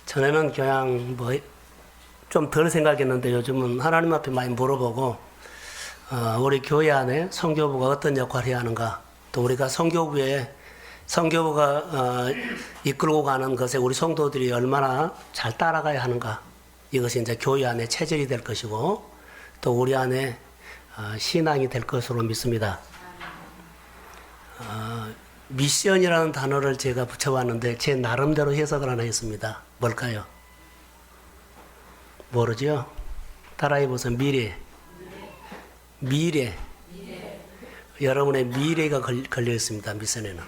전에는 그냥 좀 덜 생각했는데 요즘은 하나님 앞에 많이 물어보고, 우리 교회 안에 성교부가 어떤 역할을 해야 하는가, 또 우리가 성교부가 이끌고 가는 것에 우리 성도들이 얼마나 잘 따라가야 하는가, 이것이 이제 교회 안에 체질이 될 것이고, 또 우리 안에 신앙이 될 것으로 믿습니다. 미션이라는 단어를 제가 붙여봤는데 제 나름대로 해석을 하나 했습니다. 뭘까요? 모르죠? 따라해보세요. 미래. 여러분의 미래가 걸려 있습니다. 미션에는.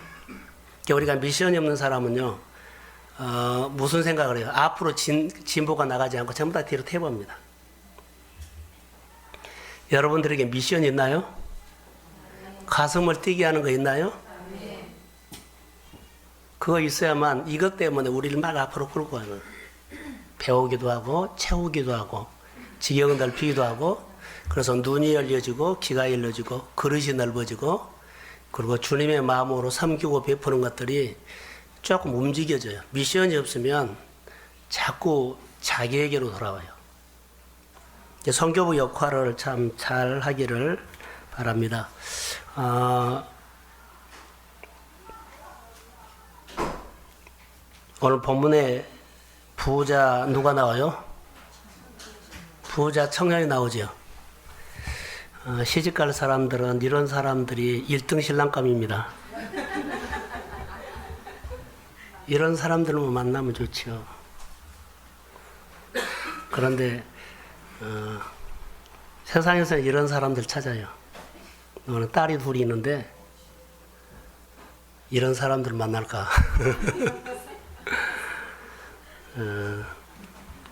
그러니까 우리가 미션이 없는 사람은요, 무슨 생각을 해요? 앞으로 진보가 나가지 않고 전부 다 뒤로 태봅니다. 여러분들에게 미션이 있나요? 가슴을 뛰게 하는 거 있나요? 그거 있어야만 이것 때문에 우리를 막 앞으로 끌고 가는, 배우기도 하고 채우기도 하고 지경을 넓히기도 하고, 그래서 눈이 열려지고 귀가 열려지고 그릇이 넓어지고, 그리고 주님의 마음으로 섬기고 베푸는 것들이 조금 움직여져요. 미션이 없으면 자꾸 자기에게로 돌아와요. 성교부 역할을 참 잘 하기를 바랍니다. 오늘 본문에 부자 누가 나와요? 부자 청년이 나오죠. 시집갈 사람들은 이런 사람들이 1등 신랑감입니다. 이런 사람들만 만나면 좋죠. 그런데 세상에서 이런 사람들 찾아요. 너는 딸이 둘이 있는데 이런 사람들 만날까?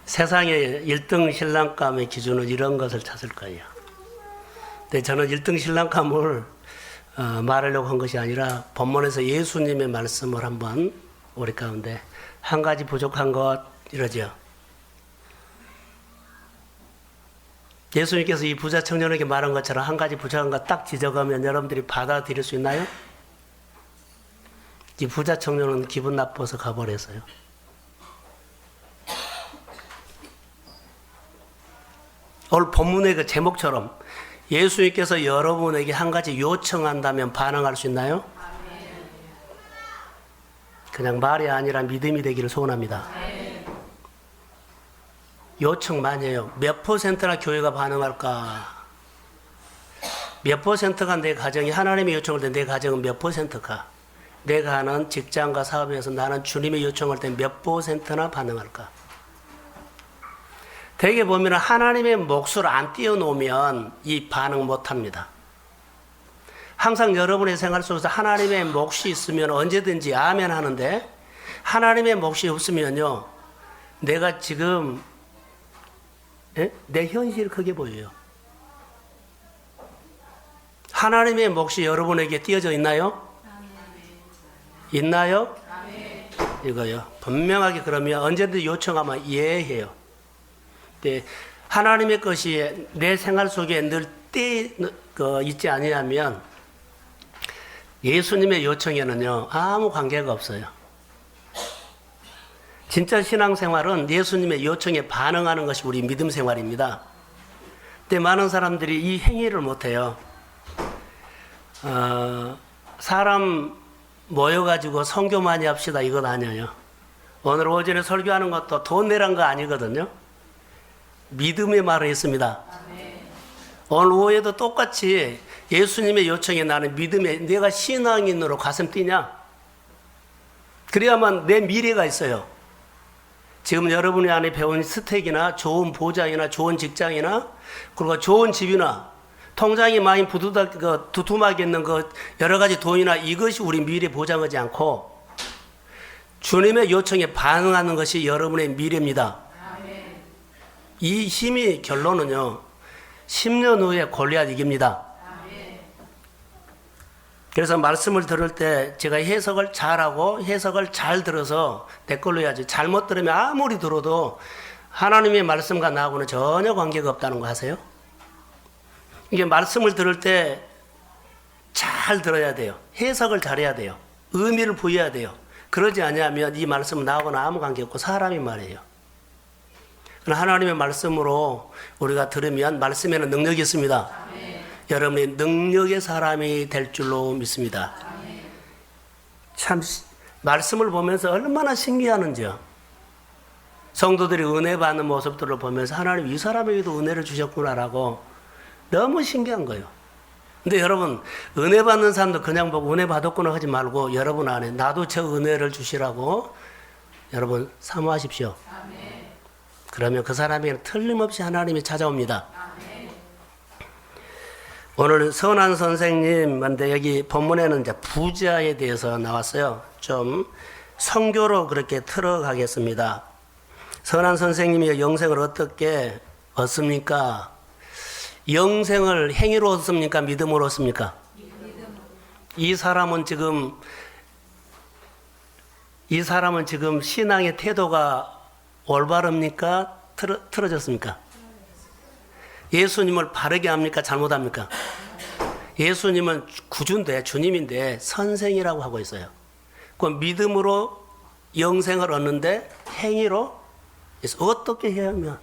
세상의 1등 신랑감의 기준은 이런 것을 찾을 거예요. 근데 저는 1등 신랑감을 말하려고 한 것이 아니라 본문에서 예수님의 말씀을 한번 우리 가운데 한 가지 부족한 것 이러죠. 예수님께서 이 부자 청년에게 말한 것처럼 한 가지 부족한 것 딱 지적하면 여러분들이 받아들일 수 있나요? 이 부자 청년은 기분 나빠서 가버렸어요. 오늘 본문의 그 제목처럼 예수님께서 여러분에게 한 가지 요청한다면 반응할 수 있나요? 그냥 말이 아니라 믿음이 되기를 소원합니다. 요청 많이 해요. 몇 퍼센트나 교회가 반응할까? 몇 퍼센트가 내 가정이 하나님의 요청을 때 내 가정은 몇 퍼센트가? 내가 하는 직장과 사업에서 나는 주님의 요청을 때 몇 퍼센트나 반응할까? 대개 보면 하나님의 몫을 안 띄워놓으면 이 반응 못합니다. 항상 여러분의 생활 속에서 하나님의 몫이 있으면 언제든지 아멘 하는데, 하나님의 몫이 없으면요, 내가 지금 내 현실이 크게 보여요. 하나님의 몫이 여러분에게 띄어져 있나요? 있나요? 이거요. 분명하게 그러면 언제든지 요청하면 예해요. 하나님의 것이 내 생활 속에 늘 있지 않으면 예수님의 요청에는요 아무 관계가 없어요. 진짜 신앙생활은 예수님의 요청에 반응하는 것이 우리 믿음 생활입니다. 근데 많은 사람들이 이 행위를 못해요. 사람 모여가지고 선교 많이 합시다 이건 아니에요. 오늘 오전에 설교하는 것도 돈 내란 거 아니거든요. 믿음의 말을 했습니다. 오늘 오후에도 똑같이 예수님의 요청에 나는 믿음에 내가 신앙인으로 가슴 뛰냐? 그래야만 내 미래가 있어요. 지금 여러분의 안에 배운 스택이나 좋은 보장이나 좋은 직장이나 그리고 좋은 집이나 통장이 많이 두툼하게 있는 그 여러 가지 돈이나 이것이 우리 미래 보장하지 않고 주님의 요청에 반응하는 것이 여러분의 미래입니다. 이 힘이 결론은요 10년 후에 골리앗 이깁니다. 그래서 말씀을 들을 때 제가 해석을 잘하고 해석을 잘 들어서 내 걸로 해야지, 잘못 들으면 아무리 들어도 하나님의 말씀과 나하고는 전혀 관계가 없다는 거 아세요? 이게 말씀을 들을 때 잘 들어야 돼요. 해석을 잘해야 돼요. 의미를 부여해야 돼요. 그러지 않으면 이 말씀은 나하고는 아무 관계없고 사람이 말이에요. 그러나 하나님의 말씀으로 우리가 들으면 말씀에는 능력이 있습니다. 여러분이 능력의 사람이 될 줄로 믿습니다. 참 말씀을 보면서 얼마나 신기하는지요. 성도들이 은혜 받는 모습들을 보면서 하나님 이 사람에게도 은혜를 주셨구나라고 너무 신기한 거예요. 근데 여러분 은혜 받는 사람도 그냥 보고 은혜 받았구나 하지 말고 여러분 안에 나도 저 은혜를 주시라고 여러분 사모하십시오. 그러면 그 사람에게는 틀림없이 하나님이 찾아옵니다. 오늘 선한 선생님인데 여기 본문에는 이제 부자에 대해서 나왔어요. 좀 성교로 그렇게 틀어가겠습니다. 선한 선생님이 영생을 어떻게 얻습니까? 영생을 행위로 얻습니까? 믿음으로 얻습니까? 이 사람은 지금 신앙의 태도가 올바릅니까? 틀어졌습니까? 예수님을 바르게 합니까? 잘못합니까? 예수님은 구주인데 주님인데 선생이라고 하고 있어요. 그 믿음으로 영생을 얻는데 행위로 어떻게 해야 하면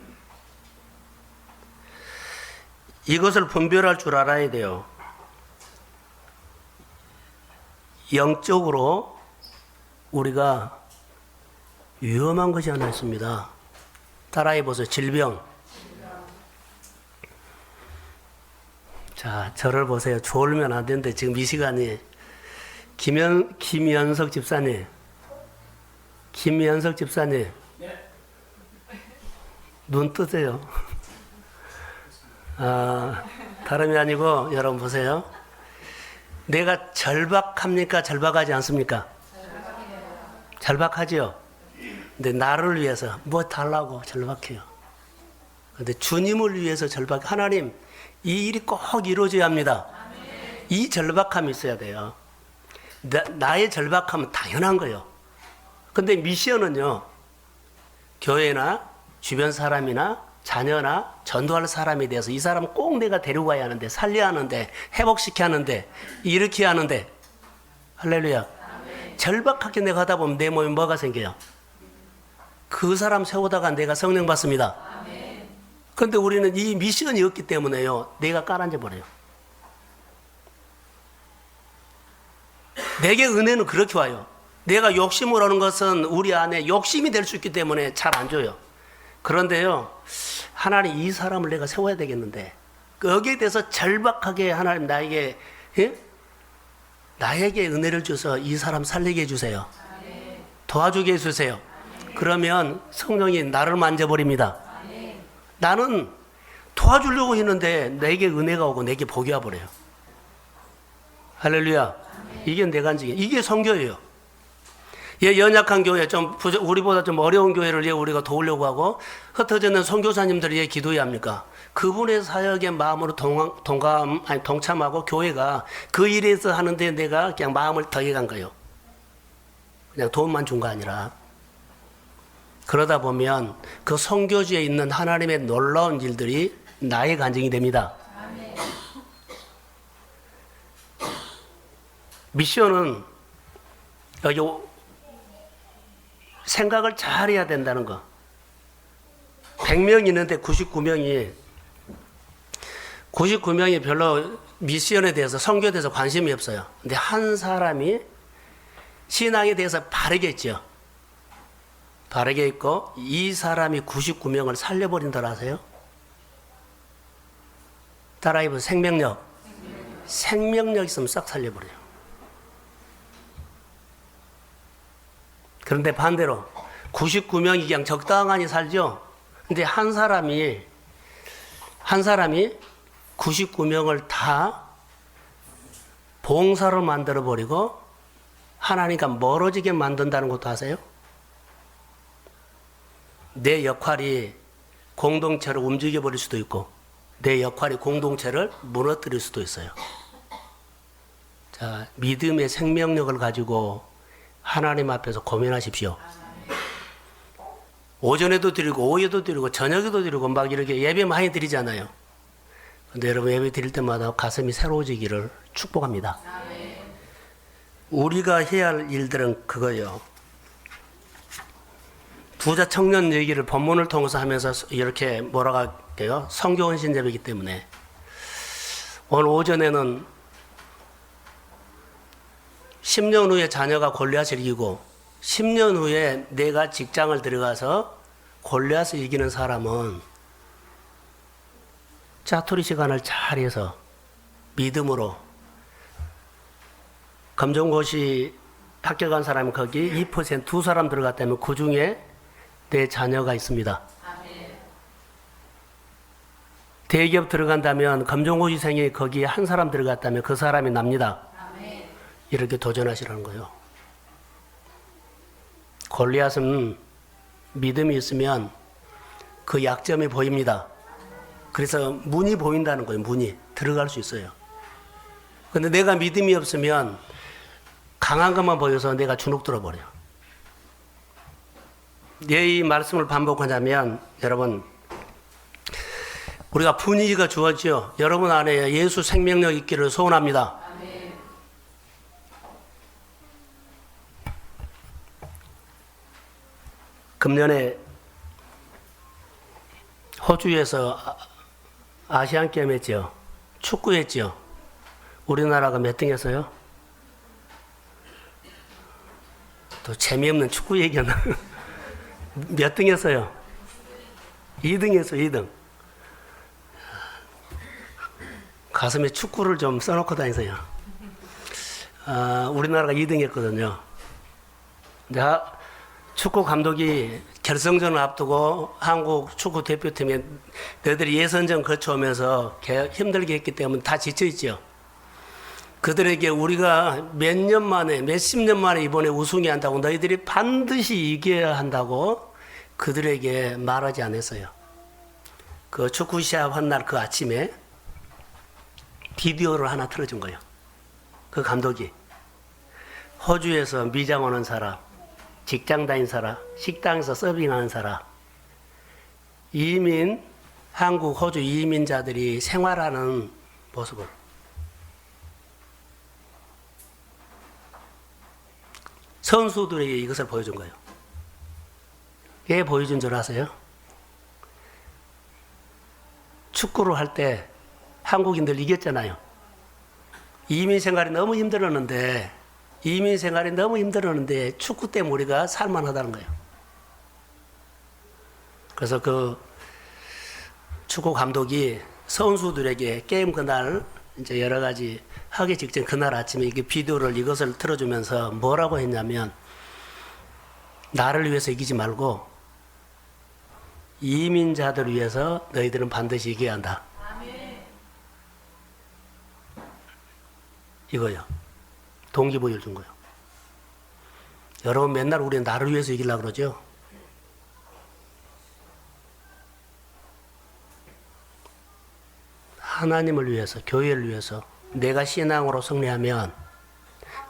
이것을 분별할 줄 알아야 돼요. 영적으로 우리가 위험한 것이 하나 있습니다. 따라해 보세요. 질병. 자, 저를 보세요. 졸면 안 되는데 지금 이 시간이 김연석 집사님. 눈 뜨세요. 다름이 아니고 여러분 보세요. 내가 절박합니까? 절박하지 않습니까? 절박하지요. 근데 나를 위해서 뭐 달라고 절박해요. 근데 주님을 위해서 절박. 하나님 이 일이 꼭 이루어져야 합니다. 이 절박함이 있어야 돼요. 나의 절박함은 당연한 거예요. 근데 미션은요, 교회나 주변 사람이나 자녀나 전도할 사람에 대해서 이 사람 꼭 내가 데리고 가야 하는데, 살려야 하는데, 회복시켜야 하는데, 일으켜야 하는데, 할렐루야. 절박하게 내가 하다 보면 내 몸에 뭐가 생겨요? 그 사람 세우다가 내가 성령 받습니다. 그런데 우리는 이 미션이 없기 때문에요, 내가 깔아앉아버려요. 내게 은혜는 그렇게 와요. 내가 욕심을 하는 것은 우리 안에 욕심이 될 수 있기 때문에 잘 안 줘요. 그런데요, 하나님 이 사람을 내가 세워야 되겠는데, 여기에 대해서 절박하게 하나님 나에게 은혜를 줘서 이 사람 살리게 해주세요. 도와주게 해주세요. 그러면 성령이 나를 만져버립니다. 나는 도와주려고 했는데 내게 은혜가 오고 내게 복이 와버려요. 할렐루야. 이게 내간증이에요. 이게 성교예요. 연약한 교회, 우리보다 좀 어려운 교회를 우리가 도우려고 하고, 흩어져 있는 선교사님들이 기도해야 합니까? 그분의 사역에 마음으로 동참하고 교회가 그 일에서 하는데 내가 그냥 마음을 더해간 거예요. 그냥 돈만 준 거 아니라. 그러다 보면 그 선교지에 있는 하나님의 놀라운 일들이 나의 간증이 됩니다. 미션은 여기 생각을 잘 해야 된다는 거. 100명 있는데 99명이 별로 미션에 대해서, 선교에 대해서 관심이 없어요. 근데 한 사람이 신앙에 대해서 바르게 있죠. 바르게 있고 이 사람이 99명을 살려버린다고 하세요. 따라해보세요. 생명력 있으면 싹 살려버려요. 그런데 반대로 99명이 그냥 적당하니 살죠. 근데 한 사람이 99명을 다 봉사로 만들어버리고 하나님과 멀어지게 만든다는 것도 아세요? 내 역할이 공동체를 움직여버릴 수도 있고 내 역할이 공동체를 무너뜨릴 수도 있어요. 자, 믿음의 생명력을 가지고 하나님 앞에서 고민하십시오. 오전에도 드리고 오후에도 드리고 저녁에도 드리고 막 이렇게 예배 많이 드리잖아요. 근데 여러분 예배 드릴 때마다 가슴이 새로워지기를 축복합니다. 우리가 해야 할 일들은 그거예요. 부자 청년 얘기를 본문을 통해서 하면서 이렇게 뭐라고 할게요? 성교헌신 예배이기 때문에 오늘 오전에는 10년 후에 자녀가 골리앗을 이기고 10년 후에 내가 직장을 들어가서 골리앗을 이기는 사람은 짜투리 시간을 잘 해서 믿음으로 검정고시 합격한 사람이 거기 2% 두 사람 들어갔다면 그 중에 내 자녀가 있습니다. 대기업 들어간다면 검정고시생이 거기에 한 사람 들어갔다면 그 사람이 납니다. 이렇게 도전하시라는 거예요. 골리앗은 믿음이 있으면 그 약점이 보입니다. 그래서 문이 보인다는 거예요. 문이 들어갈 수 있어요. 근데 내가 믿음이 없으면 강한 것만 보여서 내가 주눅 들어버려요. 이 말씀을 반복하자면 여러분 우리가 분위기가 주어지요. 여러분 안에 예수 생명력 있기를 소원합니다. 금년에 호주에서 아시안 게임 했죠. 축구 했죠. 우리나라가 몇 등 했어요? 또 재미없는 축구 얘기하나? 몇 등 했어요? 2등 했어요, 2등. 가슴에 축구를 좀 써놓고 다니세요. 우리나라가 2등 했거든요. 내가 축구 감독이 결승전을 앞두고 한국 축구 대표팀에 너희들이 예선전 거쳐오면서 힘들게 했기 때문에 다 지쳐있죠. 그들에게 우리가 몇 년 만에, 몇십 년 만에 이번에 우승이 한다고 너희들이 반드시 이겨야 한다고 그들에게 말하지 않았어요. 그 축구 시합 한 날 그 아침에 비디오를 하나 틀어준 거예요. 그 감독이. 호주에서 미장 오는 사람, 직장 다닌 사람, 식당에서 서빙하는 사람, 이민, 한국, 호주 이민자들이 생활하는 모습을 선수들에게 이것을 보여준 거예요. 왜 보여준 줄 아세요? 축구를 할 때 한국인들 이겼잖아요. 이민 생활이 너무 힘들었는데 축구 때문에 우리가 살만하다는 거예요. 그래서 그 축구 감독이 선수들에게 게임 그날 이제 여러 가지 하기 직전 그날 아침에 이게 비디오를 이것을 틀어주면서 뭐라고 했냐면 나를 위해서 이기지 말고 이민자들을 위해서 너희들은 반드시 이겨야 한다. 이거요. 동기부여를 준 거예요. 여러분 맨날 우리는 나를 위해서 이기려고 그러죠. 하나님을 위해서, 교회를 위해서 내가 신앙으로 승리하면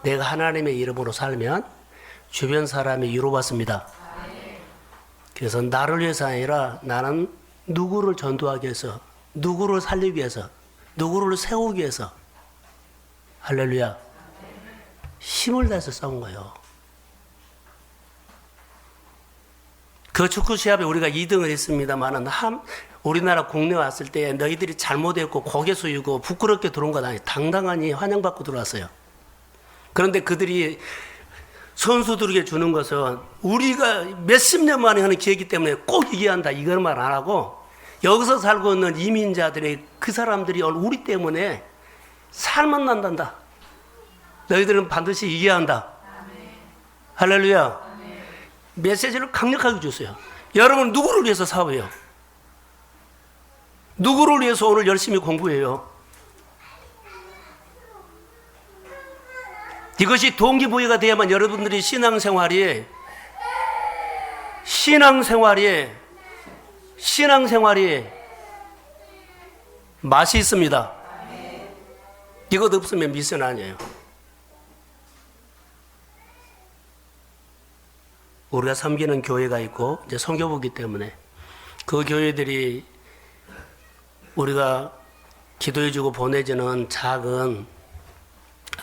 내가 하나님의 이름으로 살면 주변 사람이 위로받습니다. 그래서 나를 위해서 아니라 나는 누구를 전도하기 위해서, 누구를 살리기 위해서, 누구를 세우기 위해서 할렐루야 힘을 다해서 싸운 거예요. 그 축구 시합에 우리가 2등을 했습니다만은 우리나라 국내 왔을 때 너희들이 잘못했고 고개 숙이고 부끄럽게 들어온 건 아니에요. 당당하니 환영받고 들어왔어요. 그런데 그들이 선수들에게 주는 것은 우리가 몇십 년 만에 하는 기회이기 때문에 꼭 이겨야 한다 이걸 말 안 하고 여기서 살고 있는 이민자들의 그 사람들이 우리 때문에 살만 난단다. 너희들은 반드시 이겨야 한다. 할렐루야. 메시지를 강력하게 주세요. 여러분 누구를 위해서 사업해요? 누구를 위해서 오늘 열심히 공부해요? 이것이 동기부여가 돼야만 여러분들이 신앙생활이 맛이 있습니다. 이것 없으면 미션 아니에요. 우리가 섬기는 교회가 있고 이제 선교부기 때문에 그 교회들이 우리가 기도해주고 보내주는 작은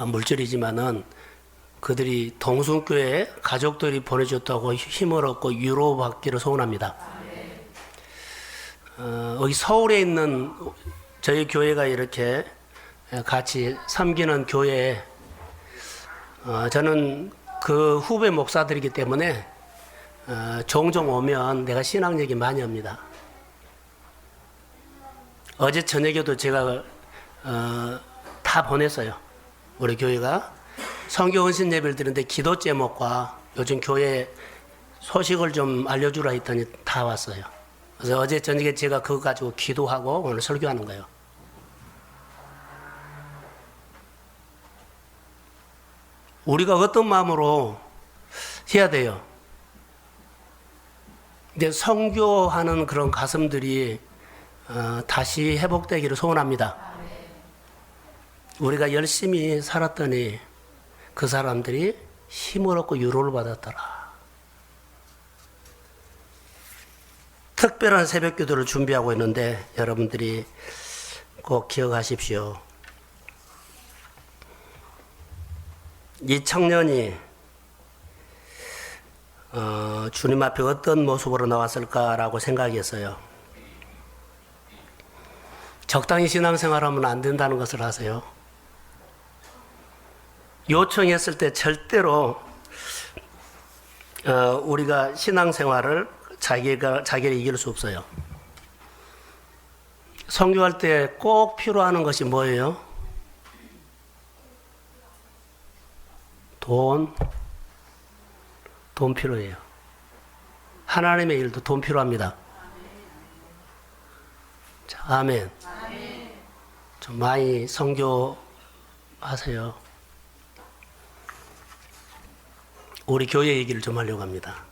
물질이지만은 그들이 동순교회 가족들이 보내줬다고 힘을 얻고 위로받기를 소원합니다. 여기 서울에 있는 저희 교회가 이렇게 같이 섬기는 교회에 저는 그 후배 목사들이기 때문에 종종 오면 내가 신앙 얘기 많이 합니다. 어제 저녁에도 제가 다 보냈어요. 우리 교회가 성교 헌신 예배를 드리는데 기도 제목과 요즘 교회 소식을 좀 알려주라 했더니 다 왔어요. 그래서 어제 저녁에 제가 그거 가지고 기도하고 오늘 설교하는 거예요. 우리가 어떤 마음으로 해야 돼요? 이제 선교하는 그런 가슴들이 다시 회복되기를 소원합니다. 우리가 열심히 살았더니 그 사람들이 힘을 얻고 위로를 받았더라. 특별한 새벽 기도를 준비하고 있는데 여러분들이 꼭 기억하십시오. 이 청년이 주님 앞에 어떤 모습으로 나왔을까라고 생각했어요. 적당히 신앙생활하면 안 된다는 것을 아세요? 요청했을 때 절대로 우리가 신앙생활을 자기를 이길 수 없어요. 선교할 때 꼭 필요한 것이 뭐예요? 돈 필요해요. 하나님의 일도 돈 필요합니다. 자, 아멘. 좀 많이 선교하세요. 우리 교회 얘기를 좀 하려고 합니다.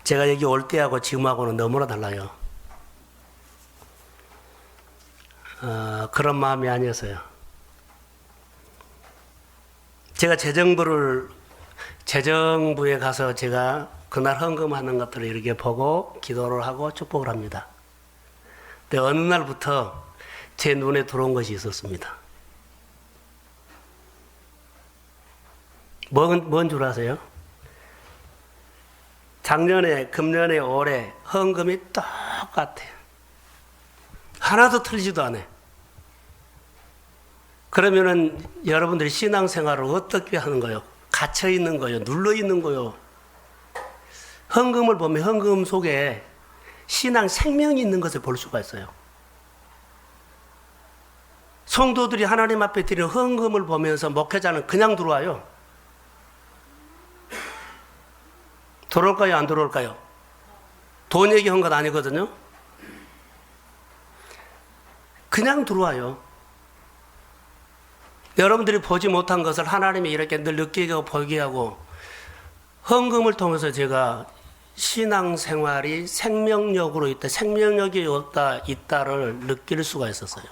제가 여기 올 때하고 지금하고는 너무나 달라요. 그런 마음이 아니었어요. 제가 재정부에 가서 제가 그날 헌금하는 것들을 이렇게 보고 기도를 하고 축복을 합니다. 근데 어느 날부터 제 눈에 들어온 것이 있었습니다. 뭔 줄 아세요? 작년에, 금년에, 올해 헌금이 똑같아요. 하나도 틀리지도 않아요. 그러면은 여러분들이 신앙생활을 어떻게 하는 거예요? 갇혀 있는 거예요? 눌러 있는 거예요? 헌금을 보면 헌금 속에 신앙 생명이 있는 것을 볼 수가 있어요. 성도들이 하나님 앞에 드리는 헌금을 보면서 목회자는 그냥 들어와요. 들어올까요? 안 들어올까요? 돈 얘기한 건 아니거든요. 그냥 들어와요. 여러분들이 보지 못한 것을 하나님이 이렇게 늘 느끼게 하고 보게 하고, 헌금을 통해서 제가 신앙생활이 생명력으로 있다, 생명력이 있다를 느낄 수가 있었어요.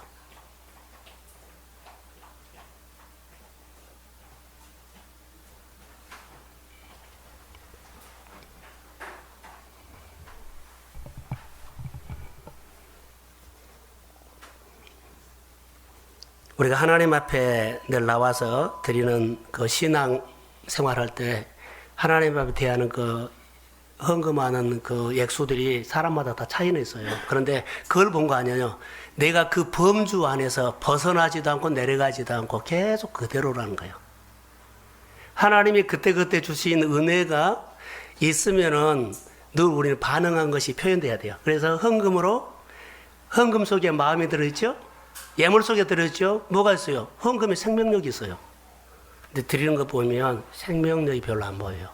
우리가 하나님 앞에 늘 나와서 드리는 그 신앙 생활할 때 하나님 앞에 대하는 그 헌금하는 그 액수들이 사람마다 다 차이는 있어요. 그런데 그걸 본 거 아니에요. 내가 그 범주 안에서 벗어나지도 않고 내려가지도 않고 계속 그대로라는 거예요. 하나님이 그때그때 주신 은혜가 있으면은 늘 우리는 반응한 것이 표현돼야 돼요. 그래서 헌금 속에 마음이 들어있죠? 예물 속에 들어있죠? 뭐가 있어요? 헌금에 생명력이 있어요. 근데 드리는 거 보면 생명력이 별로 안 보여요.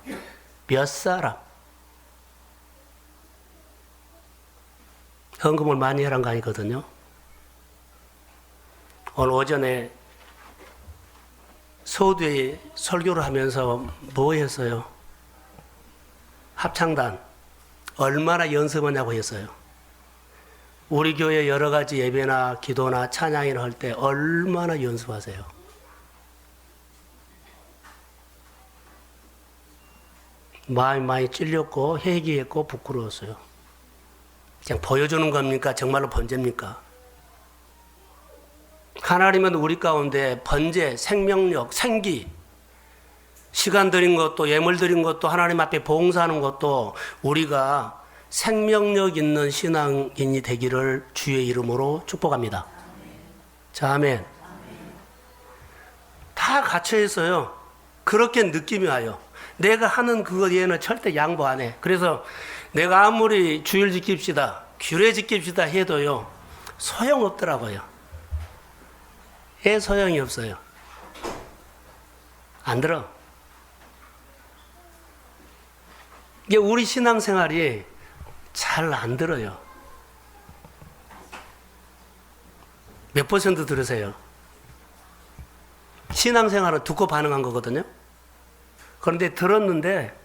몇 사람 헌금을 많이 하란 거 아니거든요. 오늘 오전에 서울대 설교를 하면서 뭐 했어요? 합창단 얼마나 연습하냐고 했어요. 우리 교회 여러 가지 예배나 기도나 찬양이나 할 때 얼마나 연습하세요? 마음이 많이 찔렸고 회개했고 부끄러웠어요. 그냥 보여주는 겁니까? 정말로 번제입니까? 하나님은 우리 가운데 번제, 생명력, 생기, 시간 드린 것도 예물 드린 것도 하나님 앞에 봉사하는 것도 우리가 생명력 있는 신앙인이 되기를 주의 이름으로 축복합니다. 자, 아멘. 다 갇혀 있어요. 그렇게 느낌이 와요. 내가 하는 그거 외에는 절대 양보 안 해. 그래서 내가 아무리 주일 지킵시다, 규례 지킵시다 해도요, 소용없더라고요. 왜 소용이 없어요? 안 들어. 이게 우리 신앙생활이 잘 안 들어요. 몇 퍼센트 들으세요? 신앙생활은 듣고 반응한 거거든요. 그런데 들었는데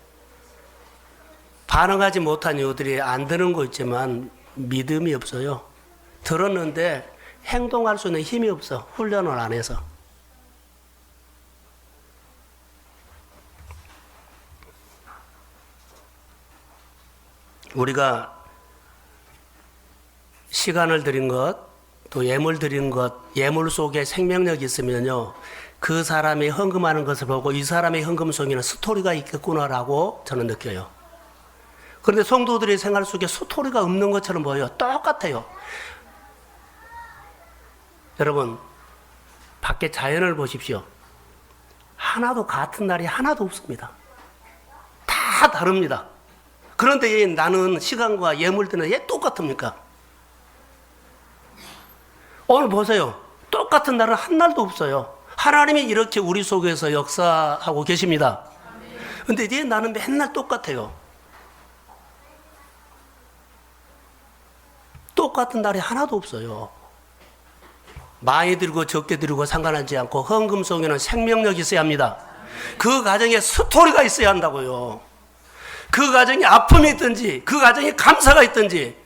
반응하지 못한 이유들이 안 드는 거 있지만 믿음이 없어요. 들었는데 행동할 수 있는 힘이 없어. 훈련을 안 해서. 우리가 시간을 드린 것, 또 예물 드린 것, 예물 속에 생명력이 있으면요, 그 사람이 헌금하는 것을 보고 이 사람의 헌금 속에는 스토리가 있겠구나라고 저는 느껴요. 그런데 성도들의 생활 속에 스토리가 없는 것처럼 보여요. 똑같아요. 여러분, 밖에 자연을 보십시오. 하나도 같은 날이 하나도 없습니다. 다 다릅니다. 그런데 왜 나는 시간과 예물 드는 게 똑같습니까? 오늘 보세요. 똑같은 날은 한 날도 없어요. 하나님이 이렇게 우리 속에서 역사하고 계십니다. 근데 왜 나는 맨날 똑같아요? 똑같은 날이 하나도 없어요. 많이 들고 적게 들고 상관하지 않고 헌금 속에는 생명력이 있어야 합니다. 그 가정에 스토리가 있어야 한다고요. 그 가정에 아픔이 있든지 그 가정에 감사가 있든지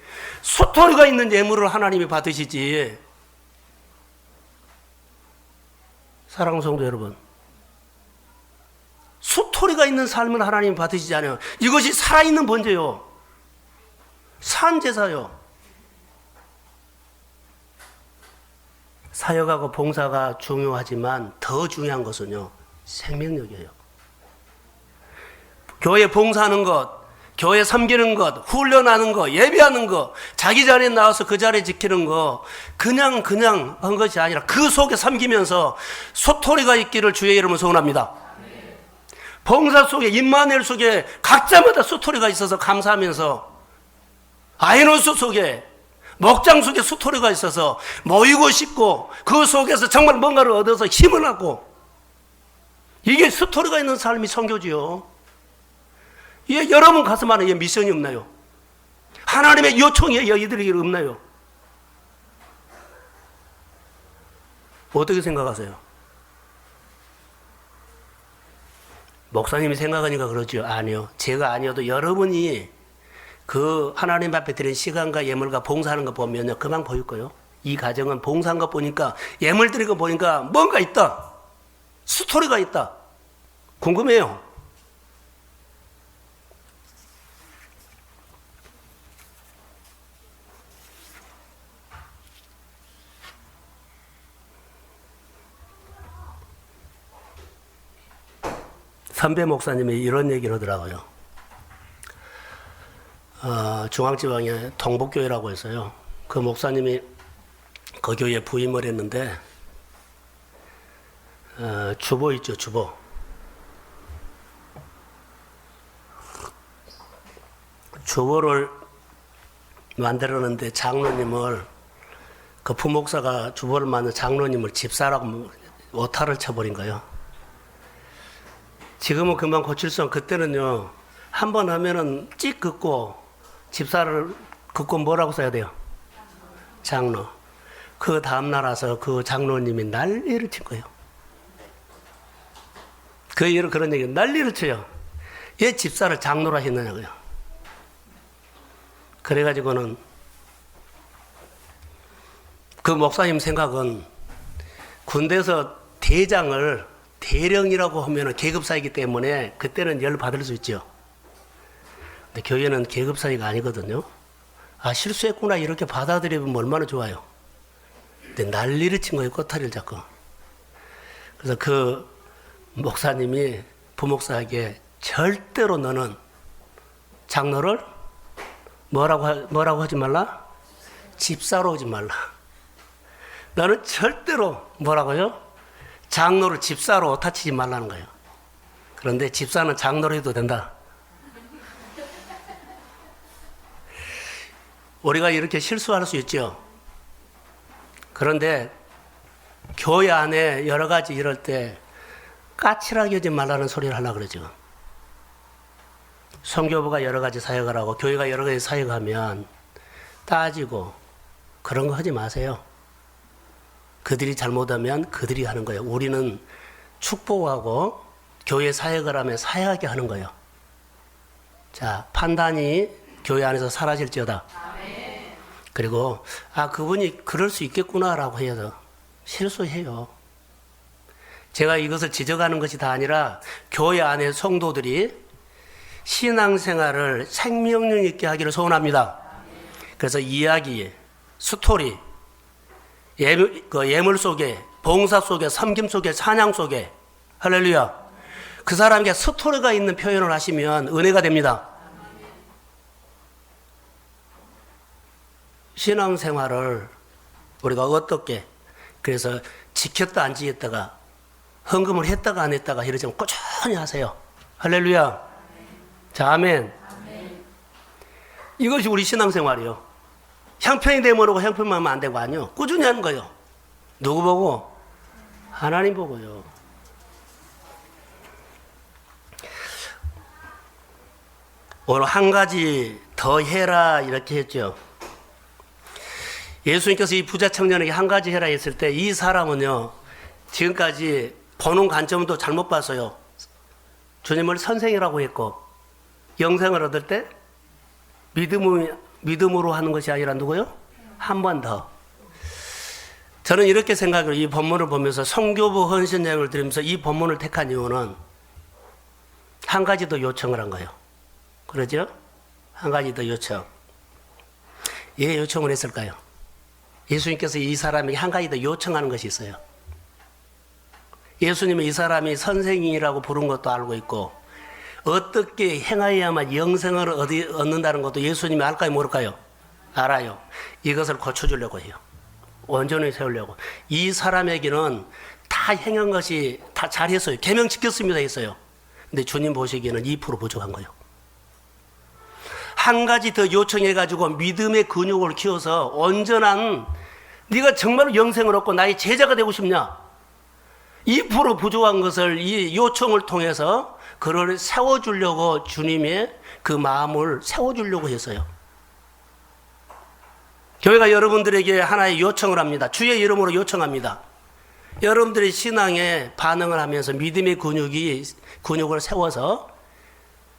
스토리가 있는 예물을 하나님이 받으시지. 사랑하는 성도 여러분, 스토리가 있는 삶을 하나님이 받으시지 않아요. 이것이 살아있는 번제요, 산제사요. 사역하고 봉사가 중요하지만 더 중요한 것은요, 생명력이에요. 교회 봉사하는 것, 교회 섬기는 것, 훈련하는 것, 예배하는 것, 자기 자리에 나와서 그 자리에 지키는 것, 그냥 한 것이 아니라 그 속에 섬기면서 소토리가 있기를 주의 이름으로 소원합니다. 봉사 속에, 임마누엘 속에 각자마다 소토리가 있어서 감사하면서, 아이노스 속에, 목장 속에 스토리가 있어서 모이고 싶고 그 속에서 정말 뭔가를 얻어서 힘을 얻고, 이게 스토리가 있는 삶이 선교지요. 예, 여러분 가슴 안에 미션이 없나요? 하나님의 요청이 이들에게 없나요? 어떻게 생각하세요? 목사님이 생각하니까 그러죠? 아니요. 제가 아니어도 여러분이 그 하나님 앞에 드린 시간과 예물과 봉사하는 거 보면요, 그만 보일 거예요. 이 가정은 봉사한 거 보니까, 예물 드린 거 보니까 뭔가 있다. 스토리가 있다. 궁금해요. 선배 목사님이 이런 얘기를 하더라고요. 중앙지방에 동북교회라고 했어요. 그 목사님이 그 교회에 부임을 했는데, 주보 있죠, 주보. 주보를 만들었는데 장로님을, 그 부목사가 주보를 만든 장로님을 집사라고 오타를 쳐버린 거예요. 지금은 금방 고칠 수 없는, 그때는요, 한 번 하면은 찍 긋고, 집사를 긋고 뭐라고 써야 돼요? 장로. 그 다음날 와서 그 장로님이 난리를 친 거예요. 그 이후로 그런 얘기, 난리를 쳐요. 왜 집사를 장로라 했느냐고요. 그래가지고는 그 목사님 생각은 군대에서 대장을 대령이라고 하면 계급사이기 때문에 그때는 열 받을 수 있죠. 근데 교회는 계급사이가 아니거든요. 아, 실수했구나 이렇게 받아들이면 얼마나 좋아요. 근데 난리를 친 거예요, 꼬타리를 잡고. 그래서 그 목사님이 부목사에게 절대로 너는 장로를 뭐라고 하지 말라? 집사로 오지 말라. 너는 절대로 뭐라고요? 장로를 집사로 오타치지 말라는 거예요. 그런데 집사는 장로로 해도 된다. 우리가 이렇게 실수할 수 있죠. 그런데 교회 안에 여러 가지 이럴 때 까칠하게 하지 말라는 소리를 하려고 그러죠. 선교부가 여러 가지 사역을 하고 교회가 여러 가지 사역하면 따지고 그런 거 하지 마세요. 그들이 잘못하면 그들이 하는 거예요. 우리는 축복하고 교회 사역을 하면 사역하게 하는 거예요. 자, 판단이 교회 안에서 사라질지어다. 그리고 그분이 그럴 수 있겠구나라고 해서 실수해요. 제가 이것을 지적하는 것이 다 아니라 교회 안에 성도들이 신앙생활을 생명력 있게 하기를 소원합니다. 그래서 이야기, 스토리, 예물 속에, 봉사 속에, 섬김 속에, 찬양 속에, 할렐루야. 그 사람에게 스토리가 있는 표현을 하시면 은혜가 됩니다. 신앙생활을 우리가 어떻게, 그래서 지켰다 안 지켰다가, 헌금을 했다가 안 했다가 이러지 않고 꾸준히 하세요. 할렐루야. 자, 아멘. 이것이 우리 신앙생활이요. 형편이 되면 오고 형편만 하면 안 되고 아니요. 꾸준히 하는 거예요. 누구 보고? 하나님 보고요. 오늘 한 가지 더 해라 이렇게 했죠. 예수님께서 이 부자 청년에게 한 가지 해라 했을 때 이 사람은요, 지금까지 보는 관점도 잘못 봤어요. 주님을 선생이라고 했고, 영생을 얻을 때 믿음으로 하는 것이 아니라 누구요? 한 번 더. 저는 이렇게 생각해요. 이 본문을 보면서 성교부 헌신 여행을 드리면서 이 본문을 택한 이유는 한 가지 더 요청을 한 거예요. 그러죠? 한 가지 더 요청. 왜 요청을 했을까요? 예수님께서 이 사람에게 한 가지 더 요청하는 것이 있어요. 예수님은 이 사람이 선생이라고 부른 것도 알고 있고, 어떻게 행하여야만 영생을 얻는다는 것도 예수님이 알까요, 모를까요? 알아요. 이것을 고쳐주려고 해요. 온전히 세우려고. 이 사람에게는 다 행한 것이 다 잘했어요. 계명 지켰습니다 했어요. 근데 주님 보시기에는 2% 부족한 거예요. 한 가지 더 요청해가지고 믿음의 근육을 키워서 온전한, 네가 정말로 영생을 얻고 나의 제자가 되고 싶냐? 2% 부족한 것을 이 요청을 통해서 그를 세워주려고 주님의 그 마음을 세워주려고 했어요. 교회가 여러분들에게 하나의 요청을 합니다. 주의 이름으로 요청합니다. 여러분들의 신앙에 반응을 하면서 믿음의 근육을 세워서,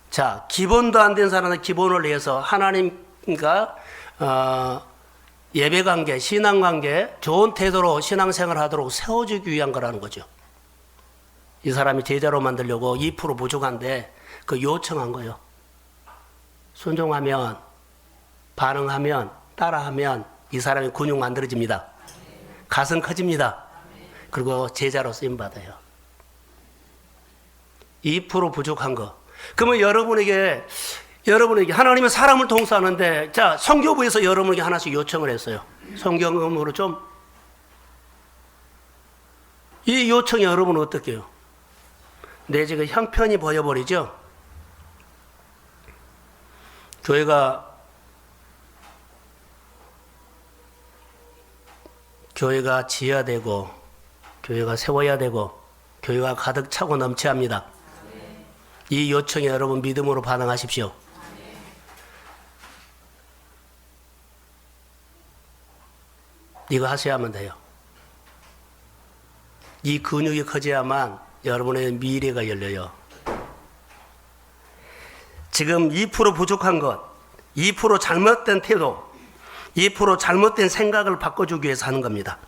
자, 기본도 안 된 사람은 기본을 내서 하나님과 예배관계, 신앙관계, 좋은 태도로 신앙생활 하도록 세워주기 위한 거라는 거죠. 이 사람이 제자로 만들려고 2% 부족한데 그 요청한 거예요. 순종하면, 반응하면, 따라하면 이 사람의 근육 만들어집니다. 가슴 커집니다. 그리고 제자로 쓰임받아요. 2% 부족한 거. 그러면 여러분에게 하나님은 사람을 통수하는데, 자, 성교부에서 여러분에게 하나씩 요청을 했어요. 성경으로 좀. 이 요청이 여러분은 어떻게 해요? 내 지금 형편이 보여버리죠? 교회가 지어야 되고, 교회가 세워야 되고, 교회가 가득 차고 넘쳐야 합니다. 이 요청에 여러분 믿음으로 반응하십시오. 이거 하셔야만 돼요. 이 근육이 커져야만 여러분의 미래가 열려요. 지금 2% 부족한 것, 2% 잘못된 태도, 2% 잘못된 생각을 바꿔주기 위해서 하는 겁니다.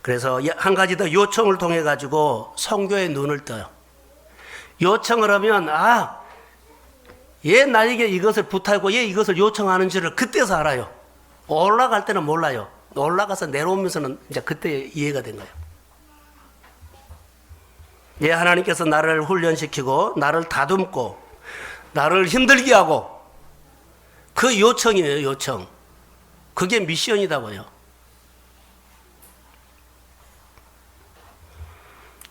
그래서 한 가지 더 요청을 통해 가지고 성교의 눈을 떠요. 요청을 하면, 얘 나에게 이것을 부탁하고 얘 이것을 요청하는지를 그때서 알아요. 올라갈 때는 몰라요. 올라가서 내려오면서는 이제 그때 이해가 된 거예요. 예, 하나님께서 나를 훈련시키고 나를 다듬고 나를 힘들게 하고 그 요청이에요, 요청. 그게 미션이다고요.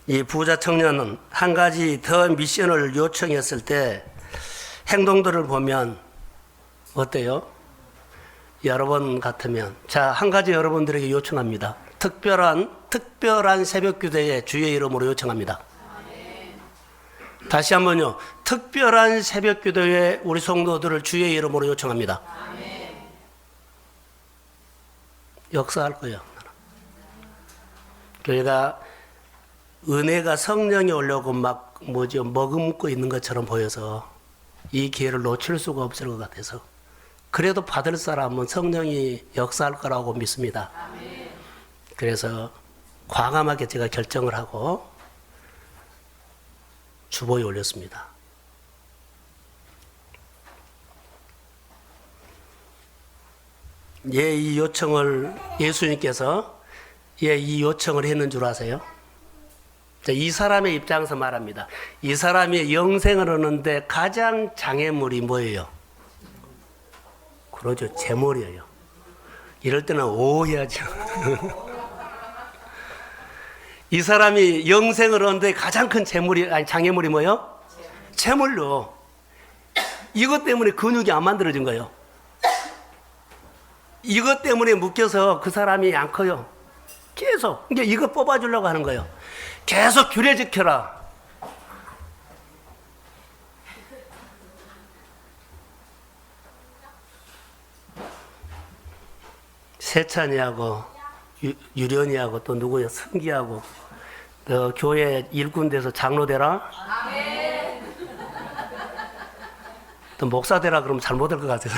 이 부자 청년은 한 가지 더 미션을 요청했을 때 행동들을 보면 어때요? 여러분 같으면 자, 한 가지 여러분들에게 요청합니다. 특별한 새벽 기도에 주의 이름으로 요청합니다. 다시 한번요. 특별한 새벽 기도에 우리 성도들을 주의 이름으로 요청합니다. 역사할 거예요. 교회가 은혜가 성령이 오려고 머금고 있는 것처럼 보여서 이 기회를 놓칠 수가 없을 것 같아서 그래도 받을 사람은 성령이 역사할 거라고 믿습니다. 그래서 과감하게 제가 결정을 하고 주보에 올렸습니다. 예, 이 요청을 예수님께서 이 요청을 했는 줄 아세요? 이 사람의 입장에서 말합니다. 이 사람이 영생을 얻는데 가장 장애물이 뭐예요? 그러죠. 재물이에요. 이럴 때는 오해하죠. 이 사람이 영생을 얻는데 가장 큰 장애물이 뭐예요? 재물로. 이것 때문에 근육이 안 만들어진 거예요. 이것 때문에 묶여서 그 사람이 안 커요. 계속. 그러니까 이거 뽑아주려고 하는 거예요. 계속 귤에 지켜라. 세찬이하고 유련이하고 또 누구야? 승기하고 너 교회 일꾼 돼서 장로 되라? 또 목사 되라 그러면 잘못 될 것 같아서.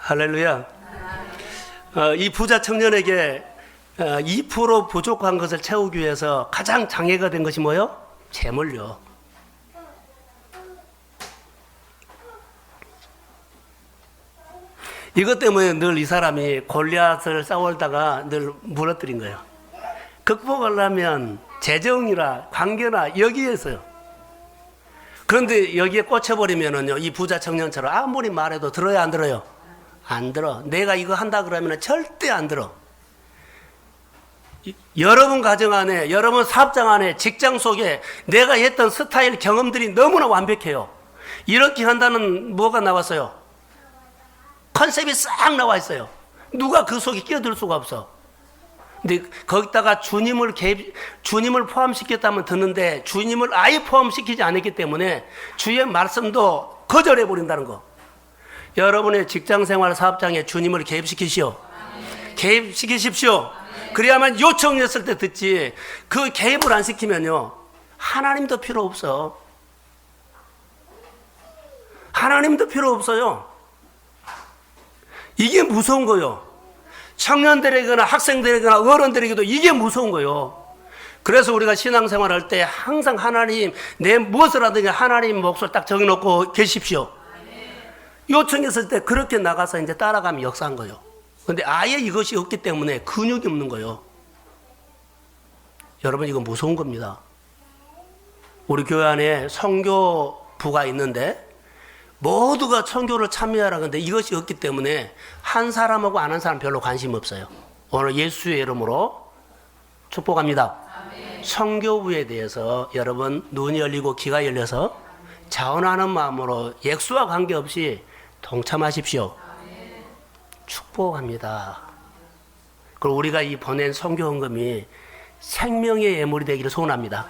할렐루야. 이 부자 청년에게 2% 부족한 것을 채우기 위해서 가장 장애가 된 것이 뭐예요? 재물요. 이것 때문에 늘 이 사람이 골리앗을 싸우다가 늘 무너뜨린 거예요. 극복하려면 재정이나 관계나 여기에서요. 그런데 여기에 꽂혀버리면은요, 이 부자 청년처럼 아무리 말해도 들어요, 안 들어요? 안 들어. 내가 이거 한다 그러면 절대 안 들어. 여러분 가정 안에, 여러분 사업장 안에, 직장 속에 내가 했던 스타일 경험들이 너무나 완벽해요. 이렇게 한다는 뭐가 나왔어요? 컨셉이 싹 나와 있어요. 누가 그 속에 끼어들 수가 없어. 근데 거기다가 주님을 포함시켰다면 듣는데 주님을 아예 포함시키지 않았기 때문에 주의 말씀도 거절해 버린다는 거. 여러분의 직장생활 사업장에 주님을 개입시키시오. 개입시키십시오. 그래야만 요청했을 때 듣지. 그 개입을 안 시키면요, 하나님도 필요 없어. 하나님도 필요 없어요. 이게 무서운 거요. 청년들에게나 학생들에게나 어른들에게도 이게 무서운 거요. 그래서 우리가 신앙생활 할 때 항상 하나님, 내 무엇을 하든지 하나님 몫을 딱 정해놓고 계십시오. 요청했을 때 그렇게 나가서 이제 따라가면 역사한 거예요. 근데 아예 이것이 없기 때문에 근육이 없는 거예요. 여러분, 이거 무서운 겁니다. 우리 교회 안에 선교부가 있는데 모두가 선교를 참여하라. 근데 이것이 없기 때문에 한 사람하고 안 한 사람 별로 관심 없어요. 오늘 예수의 이름으로 축복합니다. 선교부에 대해서 여러분 눈이 열리고 귀가 열려서 자원하는 마음으로 액수와 관계없이 동참하십시오. 축복합니다. 그리고 우리가 이 보낸 선교 헌금이 생명의 예물이 되기를 소원합니다.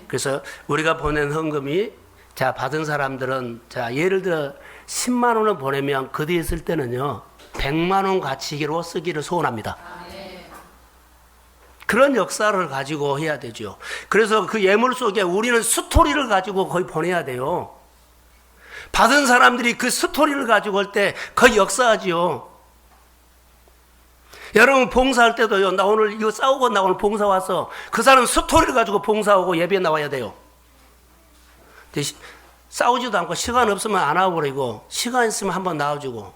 그래서 우리가 보낸 헌금이 받은 사람들은 예를 들어 10만 원을 보내면 그 뒤에 쓸 때는요 100만 원 가치로 쓰기를 소원합니다. 그런 역사를 가지고 해야 되죠. 그래서 그 예물 속에 우리는 스토리를 가지고 거의 보내야 돼요. 받은 사람들이 그 스토리를 가지고 올 때 거의 역사하지요. 여러분 봉사할 때도요, 나 오늘 이거 싸우고 나 오늘 봉사 왔어. 그 사람 스토리를 가지고 봉사하고 예배에 나와야 돼요. 싸우지도 않고 시간 없으면 안 와버리고 시간 있으면 한번 나와주고,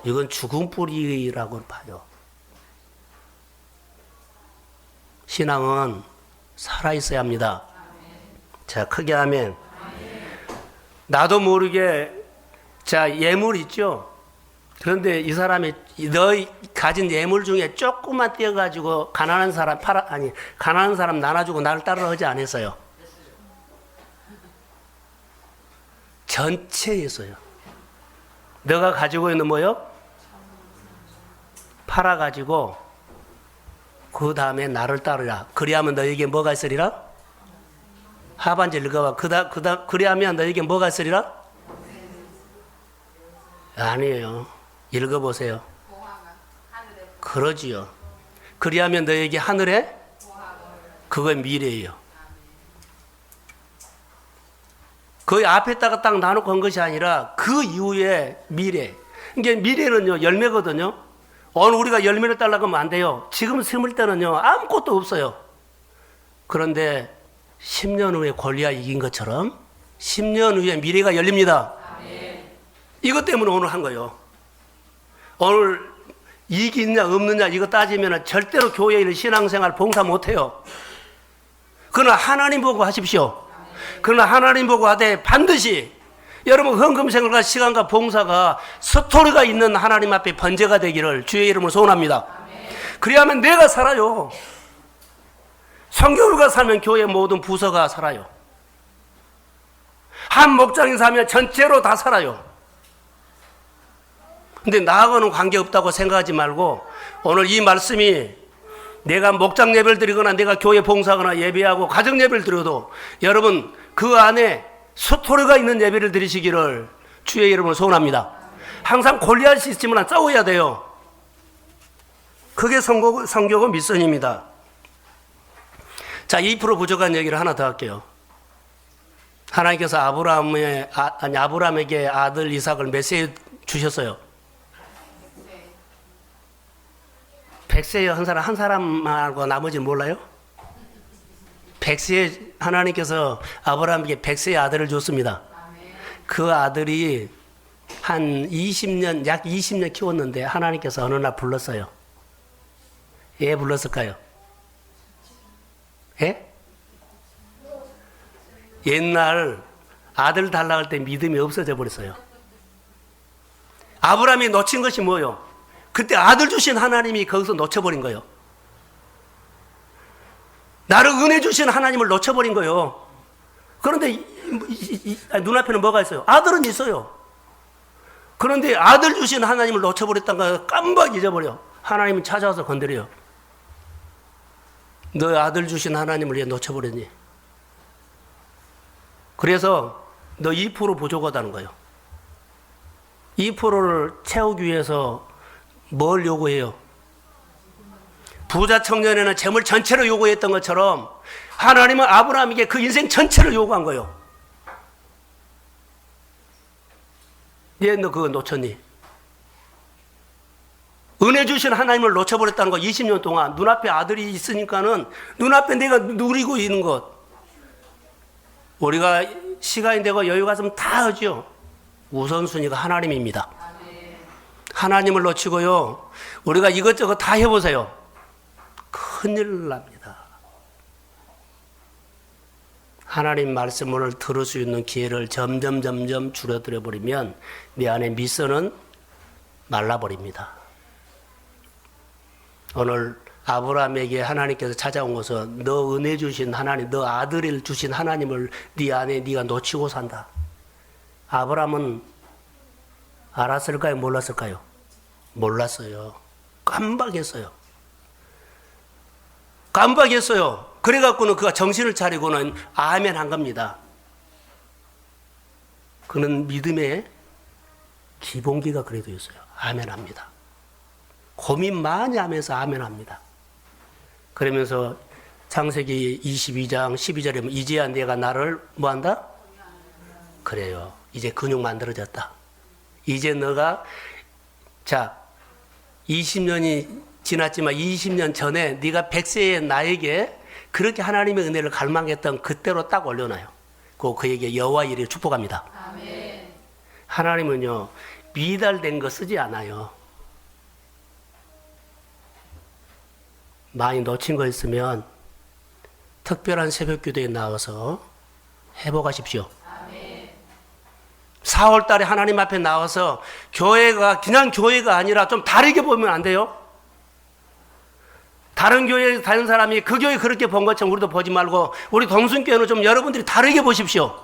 이건 죽은 뿌리라고 봐요. 신앙은 살아있어야 합니다. 자, 크게 하면. 나도 모르게, 자, 예물 있죠? 그런데 이 사람이 너희 가진 예물 중에 조금만 떼어가지고 가난한 사람 나눠주고 나를 따르라 하지 않았어요. 전체에서요. 너가 가지고 있는 뭐요? 팔아가지고 그 다음에 나를 따르라. 그리하면 너에게 뭐가 있으리라? 하반절 읽어봐. 그리하면 너에게 뭐가 있으리라? 아니에요. 읽어보세요. 그러지요. 그리하면 너에게 하늘에? 그건 미래예요. 그 앞에다가 딱 나눠고 한 것이 아니라 그 이후에 미래. 이게 미래는요, 열매거든요. 오늘 우리가 열매를 따려고 하면 안 돼요. 지금 심을 때는요, 아무것도 없어요. 그런데 10년 후에 골리앗 이긴 것처럼 10년 후에 미래가 열립니다. 이것 때문에 오늘 한 거예요. 오늘 이익이 있냐 없느냐 이거 따지면 절대로 교회의 신앙생활 봉사 못해요. 그러나 하나님 보고 하십시오. 그러나 하나님 보고 하되 반드시 여러분 헌금생활과 시간과 봉사가 스토리가 있는 하나님 앞에 번제가 되기를 주의 이름으로 소원합니다. 그래야만 내가 살아요. 성교회가 살면 교회 모든 부서가 살아요. 한 목장이 살면 전체로 다 살아요. 근데 나하고는 관계없다고 생각하지 말고 오늘 이 말씀이 내가 목장 예배를 드리거나 내가 교회 봉사하거나 예배하고 가정 예배를 드려도 여러분 그 안에 스토리가 있는 예배를 드리시기를 주의 이름으로 소원합니다. 항상 골리앗이 있지만 싸워야 돼요. 그게 성교고 미션입니다. 자, 2% 부족한 얘기를 하나 더 할게요. 하나님께서 아브라함에게 아들 이삭을 몇 세에 주셨어요? 100세에 한 사람하고 나머지는 몰라요? 100세에 하나님께서 아브라함에게 100세의 아들을 줬습니다. 그 아들이 한 20년, 약 20년 키웠는데 하나님께서 어느 날 불렀어요. 예, 불렀을까요? 예? 옛날 아들 달라고 할 때 믿음이 없어져 버렸어요. 아브라함이 놓친 것이 뭐예요? 그때 아들 주신 하나님이 거기서 놓쳐버린 거예요. 나를 은혜 주신 하나님을 놓쳐버린 거예요. 그런데 눈앞에는 뭐가 있어요? 아들은 있어요. 그런데 아들 주신 하나님을 놓쳐버렸다는 걸 깜빡 잊어버려. 하나님은 찾아와서 건드려요. 너 아들 주신 하나님을 왜 놓쳐버렸니? 그래서 너 2% 부족하다는 거예요. 2%를 채우기 위해서 뭘 요구해요? 부자 청년에는 재물 전체를 요구했던 것처럼 하나님은 아브라함에게 그 인생 전체를 요구한 거예요. 얘 너 그거 놓쳤니? 은혜 주신 하나님을 놓쳐버렸다는 거 20년 동안 눈앞에 아들이 있으니까는 눈앞에 내가 누리고 있는 것 우리가 시간이 되고 여유가 있으면 다 하죠. 우선순위가 하나님입니다. 하나님을 놓치고요. 우리가 이것저것 다 해보세요. 큰일 납니다. 하나님 말씀을 들을 수 있는 기회를 점점 줄어들어 버리면 내 안에 미션은 말라버립니다. 오늘 아브라함에게 하나님께서 찾아온 것은 너 은혜 주신 하나님, 너 아들을 주신 하나님을 네 안에 네가 놓치고 산다. 아브라함은 알았을까요? 몰랐을까요? 몰랐어요. 깜빡했어요. 그래갖고는 그가 정신을 차리고는 아멘 한 겁니다. 그는 믿음의 기본기가 그래도 있어요. 아멘 합니다. 고민 많이 하면서 아멘 합니다. 그러면서 창세기 22장 12절에 보면 이제야 내가 나를 뭐 한다? 그래요. 이제 근육 만들어졌다. 이제 너가 20년이 지났지만 20년 전에 네가 100세의 나에게 그렇게 하나님의 은혜를 갈망했던 그때로 딱 올려놔요. 그에게 여호와 이름을 축복합니다. 아멘. 하나님은요 미달된 거 쓰지 않아요. 많이 놓친 거 있으면 특별한 새벽 기도에 나와서 회복하십시오. 4월 달에 하나님 앞에 나와서 교회가 그냥 교회가 아니라 좀 다르게 보면 안 돼요? 다른 교회에 다른 사람이 그 교회 그렇게 본 것처럼 우리도 보지 말고 우리 동순교회는 좀 여러분들이 다르게 보십시오.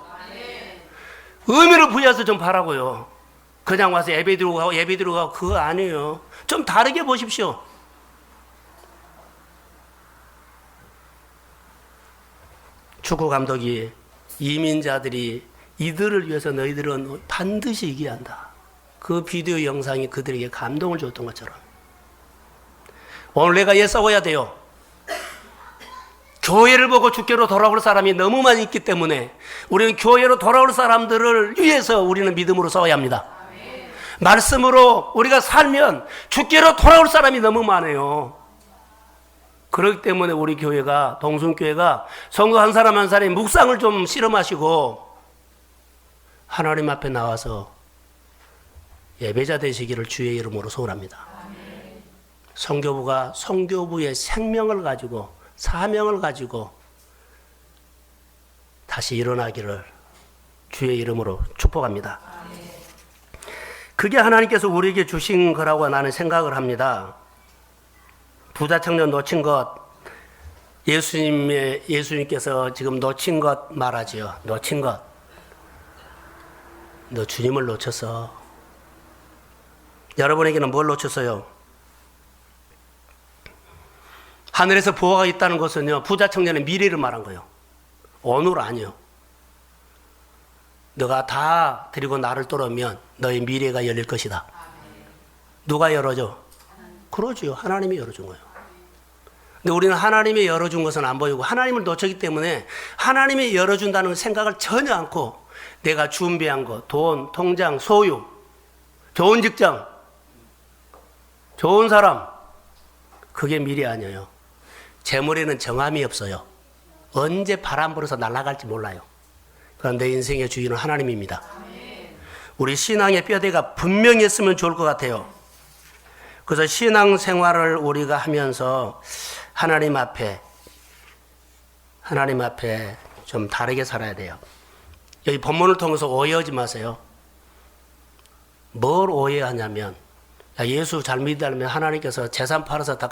의미를 부여해서 좀 바라고요. 그냥 와서 예배 드리고 가고 그거 아니에요. 좀 다르게 보십시오. 축구 감독이 이민자들이 이들을 위해서 너희들은 반드시 이겨야 한다. 그 비디오 영상이 그들에게 감동을 줬던 것처럼 오늘 내가 싸워야 돼요. 교회를 보고 주께로 돌아올 사람이 너무 많이 있기 때문에 우리는 교회로 돌아올 사람들을 위해서 우리는 믿음으로 싸워야 합니다. 말씀으로 우리가 살면 주께로 돌아올 사람이 너무 많아요. 그렇기 때문에 우리 교회가 동순교회가 성도 한 사람 한 사람이 묵상을 좀 실험하시고 하나님 앞에 나와서 예배자 되시기를 주의 이름으로 소원합니다. 성교부가 성교부의 생명을 가지고 사명을 가지고 다시 일어나기를 주의 이름으로 축복합니다. 그게 하나님께서 우리에게 주신 거라고 나는 생각을 합니다. 부자 청년 놓친 것, 예수님께서 지금 놓친 것 말하지요. 놓친 것. 너 주님을 놓쳤어. 여러분에게는 뭘 놓쳤어요? 하늘에서 보호가 있다는 것은요, 부자 청년의 미래를 말한 거예요. 오늘 아니요. 너가 다 드리고 나를 따르면 너의 미래가 열릴 것이다. 누가 열어줘? 그러죠. 하나님이 열어준 거예요. 근데 우리는 하나님이 열어준 것은 안 보이고 하나님을 놓쳤기 때문에 하나님이 열어준다는 생각을 전혀 않고 내가 준비한 것, 돈, 통장, 소유, 좋은 직장, 좋은 사람, 그게 미래 아니에요. 재물에는 정함이 없어요. 언제 바람 불어서 날아갈지 몰라요. 그러나 내 인생의 주인은 하나님입니다. 우리 신앙의 뼈대가 분명히 했으면 좋을 것 같아요. 그래서 신앙 생활을 우리가 하면서 하나님 앞에 좀 다르게 살아야 돼요. 여기 본문을 통해서 오해하지 마세요. 뭘 오해하냐면 예수 잘 믿으려면 하나님께서 재산 팔아서 다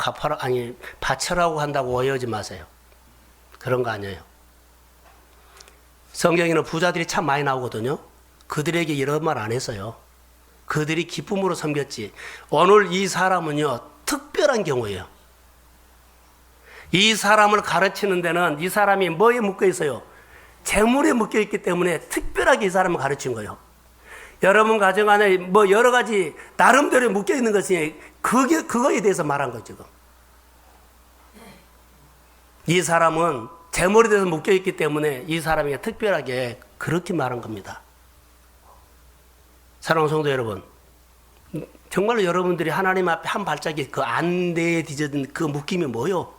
바쳐라고 한다고 오해하지 마세요. 그런 거 아니에요. 성경에는 부자들이 참 많이 나오거든요. 그들에게 이런 말 안 했어요. 그들이 기쁨으로 섬겼지. 오늘 이 사람은요, 특별한 경우예요. 이 사람을 가르치는 데는 이 사람이 뭐에 묶여 있어요? 재물에 묶여 있기 때문에 특별하게 이 사람을 가르친 거예요. 여러분 가정 안에 뭐 여러 가지 나름대로 묶여 있는 것이 그거에 대해서 말한 거죠. 지금. 이 사람은 재물에 대해서 묶여 있기 때문에 이 사람에게 특별하게 그렇게 말한 겁니다. 사랑하는 성도 여러분, 정말로 여러분들이 하나님 앞에 한 발짝이 그 안대에 뒤져진 그 묶임이 뭐요?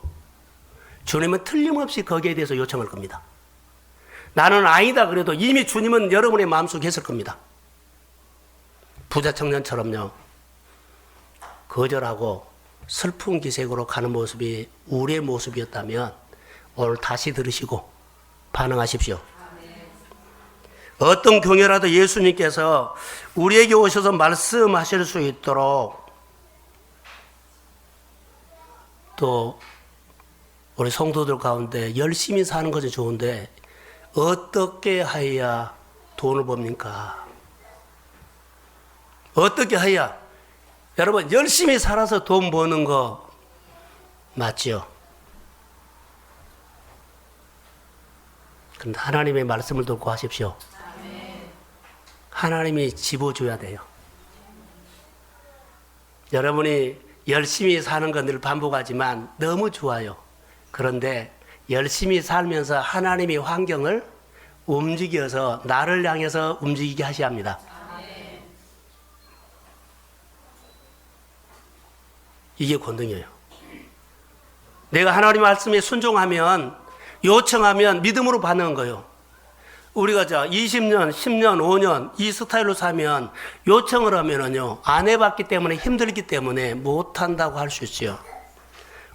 주님은 틀림없이 거기에 대해서 요청할 겁니다. 나는 아니다 그래도 이미 주님은 여러분의 마음속에 있을 겁니다. 부자 청년처럼요, 거절하고 슬픈 기색으로 가는 모습이 우리의 모습이었다면 오늘 다시 들으시고 반응하십시오. 어떤 경우라도 예수님께서 우리에게 오셔서 말씀하실 수 있도록 또 우리 성도들 가운데 열심히 사는 것이 좋은데 어떻게 해야 돈을 법니까? 어떻게 해야? 여러분 열심히 살아서 돈 버는 거 맞죠? 그런데 하나님의 말씀을 듣고 하십시오. 하나님이 집어줘야 돼요. 여러분이 열심히 사는 건 늘 반복하지만 너무 좋아요. 그런데 열심히 살면서 하나님의 환경을 움직여서 나를 향해서 움직이게 하셔야 합니다. 이게 권능이에요. 내가 하나님 말씀에 순종하면 요청하면 믿음으로 받는 거예요. 우리가 20년, 10년, 5년 이 스타일로 사면 요청을 하면은요, 안 해봤기 때문에 힘들기 때문에 못한다고 할 수 있어요.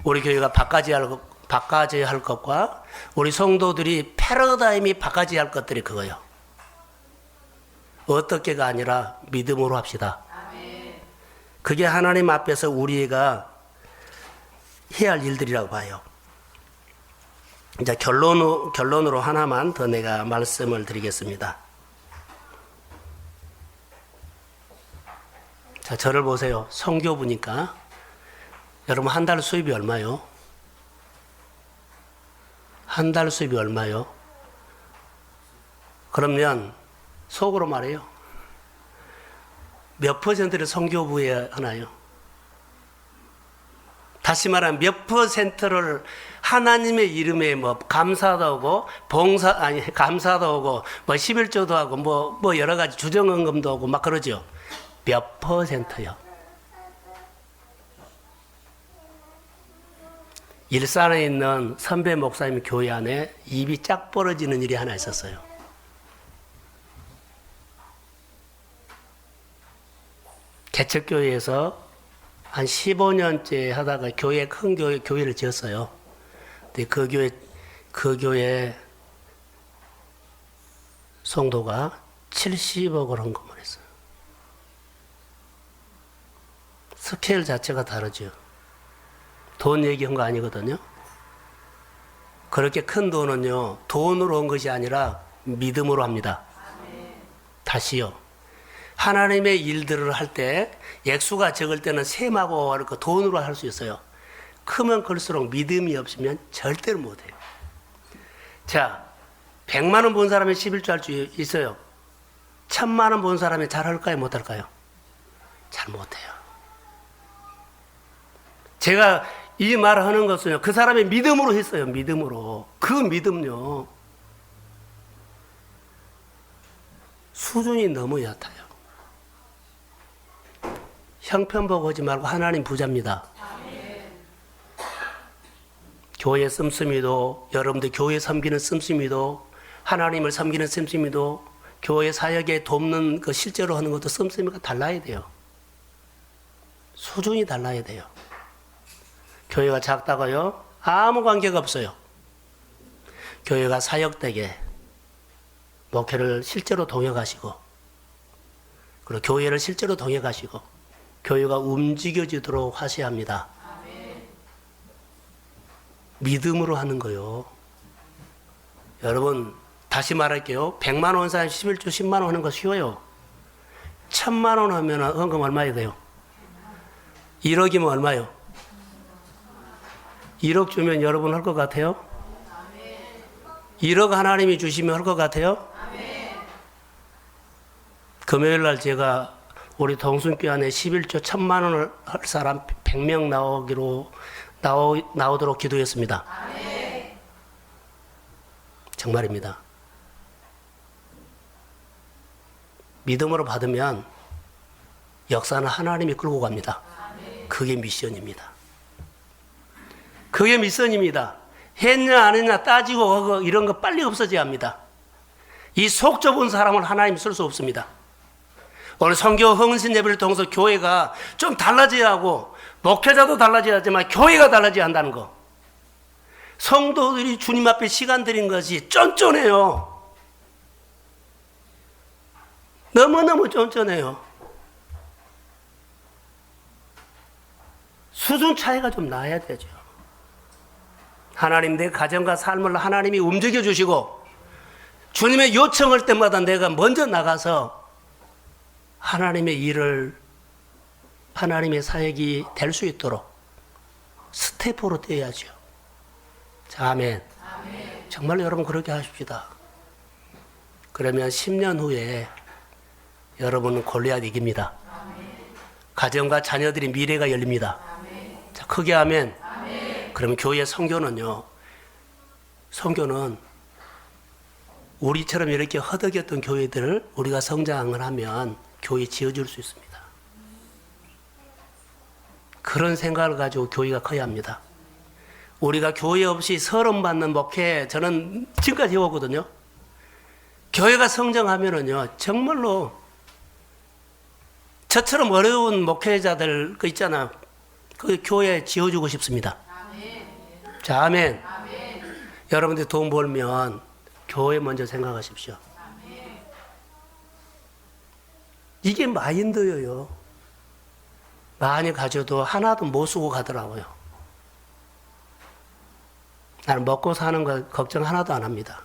우리 교회가 바가지 바꿔져야 할 것과 우리 성도들이 패러다임이 바꿔져야 할 것들이 그거예요. 어떻게가 아니라 믿음으로 합시다. 그게 하나님 앞에서 우리가 해야 할 일들이라고 봐요. 이제 결론으로 하나만 더 내가 말씀을 드리겠습니다. 자, 저를 보세요. 성교부니까. 여러분, 한 달 수입이 얼마요? 한 달 수입이 얼마요? 그러면 속으로 말해요. 몇 퍼센트를 성교부에 하나요? 다시 말하면 몇 퍼센트를 하나님의 이름에 뭐 감사도 하고 감사도 하고 뭐 11조도 하고 뭐 여러 가지 주정헌금도 하고 막 그러죠. 몇 퍼센트요? 일산에 있는 선배 목사님 교회 안에 입이 짝 벌어지는 일이 하나 있었어요. 개척교회에서 한 15년째 하다가 큰 교회를 지었어요. 근데 그 교회 성도가 70억을 헌금을 했어요. 스케일 자체가 다르죠. 돈 얘기한 거 아니거든요. 그렇게 큰 돈은요, 돈으로 온 것이 아니라 믿음으로 합니다. 다시요. 하나님의 일들을 할 때 액수가 적을 때는 셈하고 돈으로 할 수 있어요. 크면 클수록 믿음이 없으면 절대로 못해요. 자, 100만 원 본 사람이 11조 할 수 있어요. 1000만 원 본 사람이 잘할까요? 못할까요? 잘 못해요. 제가 이 말을 하는 것은요, 그 사람의 믿음으로 했어요. 믿음으로. 그 믿음요, 수준이 너무 얕아요. 형편 보고 오지 말고 하나님 부자입니다. 교회 씀씀이도, 여러분들 교회 섬기는 씀씀이도, 하나님을 섬기는 씀씀이도, 교회 사역에 돕는 그 실제로 하는 것도 씀씀이가 달라야 돼요. 수준이 달라야 돼요. 교회가 작다고요? 아무 관계가 없어요. 교회가 사역되게 목회를 실제로 동역하시고, 그리고 교회를 실제로 동역하시고, 교회가 움직여지도록 하셔야 합니다. 믿음으로 하는 거요. 여러분, 다시 말할게요. 100만 원 사람 11조 10만 원 하는 거 쉬워요. 1000만 원 하면 헌금 얼마야 돼요? 1억이면 얼마요? 1억 주면 여러분 할 것 같아요? 1억 하나님이 주시면 할 것 같아요? 금요일 날 제가 우리 동순교회 안에 11조 1000만 원을 할 사람 100명 나오도록 기도했습니다. 정말입니다. 믿음으로 받으면 역사는 하나님이 끌고 갑니다. 그게 미션입니다. 그게 미션입니다. 했냐 안 했냐 따지고 이런 거 빨리 없어져야 합니다. 이 속 좁은 사람을 하나님 쓸 수 없습니다. 오늘 선교 흥신 예배를 통해서 교회가 좀 달라져야 하고, 목회자도 달라져야 하지만 교회가 달라져야 한다는 거. 성도들이 주님 앞에 시간 들인 것이 쫀쫀해요. 너무너무 쫀쫀해요. 수준 차이가 좀 나야 되죠. 하나님, 내 가정과 삶을 하나님이 움직여 주시고, 주님의 요청할 때마다 내가 먼저 나가서 하나님의 일을, 하나님의 사역이 될 수 있도록 스텝으로 뛰어야죠. 자, 아멘. 정말 여러분 그렇게 하십시다. 그러면 10년 후에 여러분은 골리앗 이깁니다. 가정과 자녀들의 미래가 열립니다. 자, 크게 아멘. 그러면 교회 선교는요, 선교는 우리처럼 이렇게 허덕였던 교회들을 우리가 성장을 하면 교회 지어줄 수 있습니다. 그런 생각을 가지고 교회가 커야 합니다. 우리가 교회 없이 서름받는 목회, 저는 지금까지 해오거든요. 교회가 성장하면은요, 정말로 저처럼 어려운 목회자들 그 있잖아요. 그 교회 지어주고 싶습니다. 자, 아멘. 여러분들이 돈 벌면 교회 먼저 생각하십시오. 이게 마인드예요. 많이 가져도 하나도 못 쓰고 가더라고요. 나는 먹고 사는 거 걱정 하나도 안 합니다.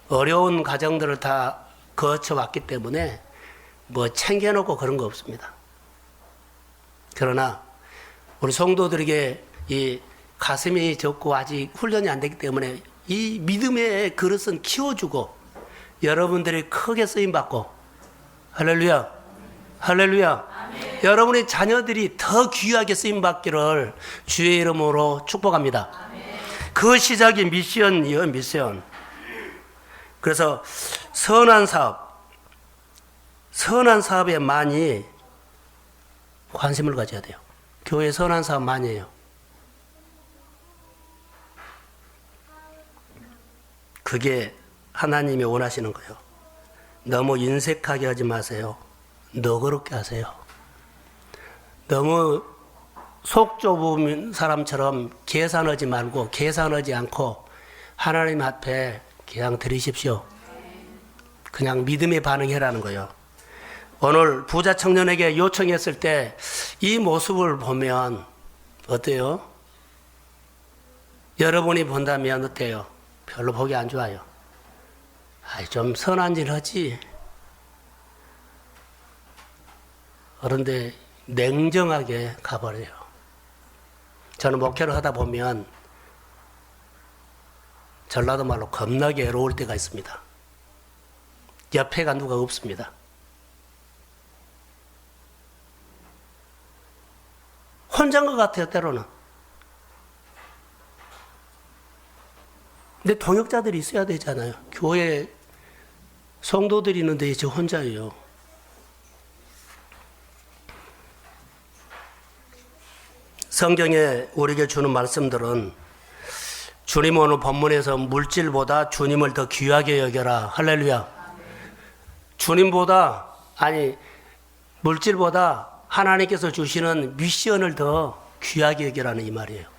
어려운 가정들을 다 거쳐왔기 때문에 뭐 챙겨놓고 그런 거 없습니다. 그러나 우리 성도들에게 이 가슴이 적고 아직 훈련이 안 되기 때문에 이 믿음의 그릇은 키워주고 여러분들이 크게 쓰임받고 할렐루야 할렐루야 아멘. 여러분의 자녀들이 더 귀하게 쓰임받기를 주의 이름으로 축복합니다. 아멘. 그 시작이 미션이요, 미션. 그래서 선한 사업에 많이 관심을 가져야 돼요. 교회 선한 사업 많이 해요. 그게 하나님이 원하시는 거예요. 너무 인색하게 하지 마세요. 너그럽게 하세요. 너무 속 좁은 사람처럼 계산하지 말고 계산하지 않고 하나님 앞에 그냥 드리십시오. 그냥 믿음의 반응해라는 거예요. 오늘 부자 청년에게 요청했을 때 이 모습을 보면 어때요? 여러분이 본다면 어때요? 별로 보기 안 좋아요. 좀 선한 일 하지. 그런데 냉정하게 가버려요. 저는 목회를 하다 보면 전라도 말로 겁나게 외로울 때가 있습니다. 옆에가 누가 없습니다. 혼자인 것 같아요, 때로는. 근데 동역자들이 있어야 되잖아요. 교회 성도들이 있는데 저 혼자예요. 성경에 우리에게 주는 말씀들은 주님 오늘 본문에서 물질보다 주님을 더 귀하게 여겨라. 할렐루야. 주님보다, 물질보다 하나님께서 주시는 미션을 더 귀하게 여겨라는 이 말이에요.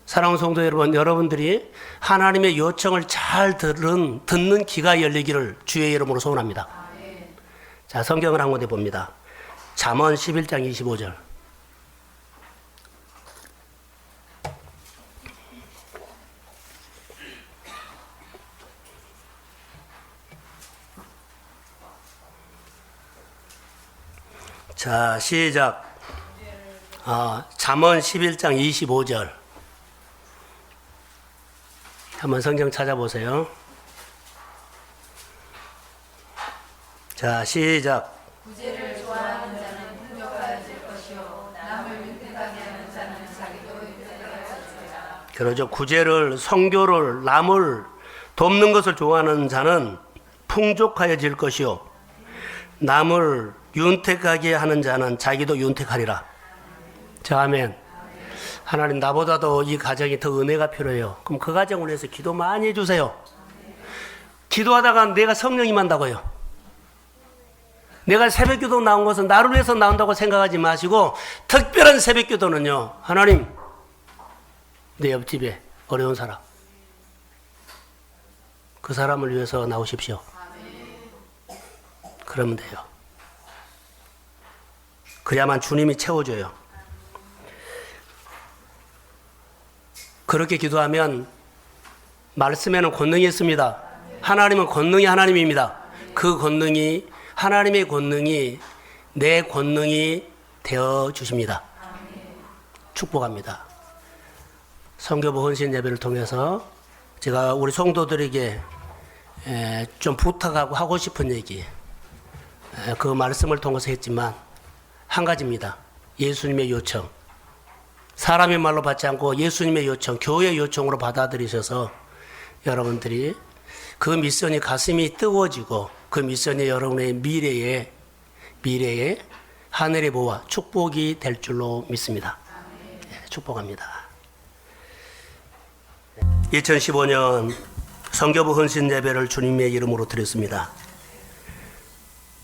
사랑하는 성도 여러분, 여러분들이 하나님의 요청을 잘 듣는 귀가 열리기를 주의 이름으로 소원합니다. 자, 성경을 한 군데 봅니다. 잠언 11장 25절. 자, 시작. 잠언 11장 25절. 한번 성경 찾아보세요. 자, 시작. 구제를 좋아하는 자는 풍족하여질 것이요 남을 윤택하게 하는 자는 자기도 윤택하게 하리라. 그러죠. 구제를, 선교를, 남을 돕는 것을 좋아하는 자는 풍족하여질 것이요 남을 윤택하게 하는 자는 자기도 윤택하리라. 자, 아멘. 하나님, 나보다도 이 가정이 더 은혜가 필요해요. 그럼 그 가정을 위해서 기도 많이 해주세요. 기도하다가 내가 성령 임한다고요. 내가 새벽기도 나온 것은 나를 위해서 나온다고 생각하지 마시고 특별한 새벽기도는요, 하나님, 내 옆집에 어려운 사람, 그 사람을 위해서 나오십시오. 그러면 돼요. 그래야만 주님이 채워줘요. 그렇게 기도하면 말씀에는 권능이 있습니다. 하나님은 권능이 하나님입니다. 그 권능이, 하나님의 권능이 내 권능이 되어 주십니다. 축복합니다. 성교부 헌신 예배를 통해서 제가 우리 성도들에게 좀 부탁하고 하고 싶은 얘기, 그 말씀을 통해서 했지만 한 가지입니다. 예수님의 요청. 사람의 말로 받지 않고 예수님의 요청, 교회의 요청으로 받아들이셔서 여러분들이 그 미션이 가슴이 뜨거워지고 그 미션이 여러분의 미래에 하늘의 보화, 축복이 될 줄로 믿습니다. 네, 축복합니다. 2015년 성교부 헌신 예배를 주님의 이름으로 드렸습니다.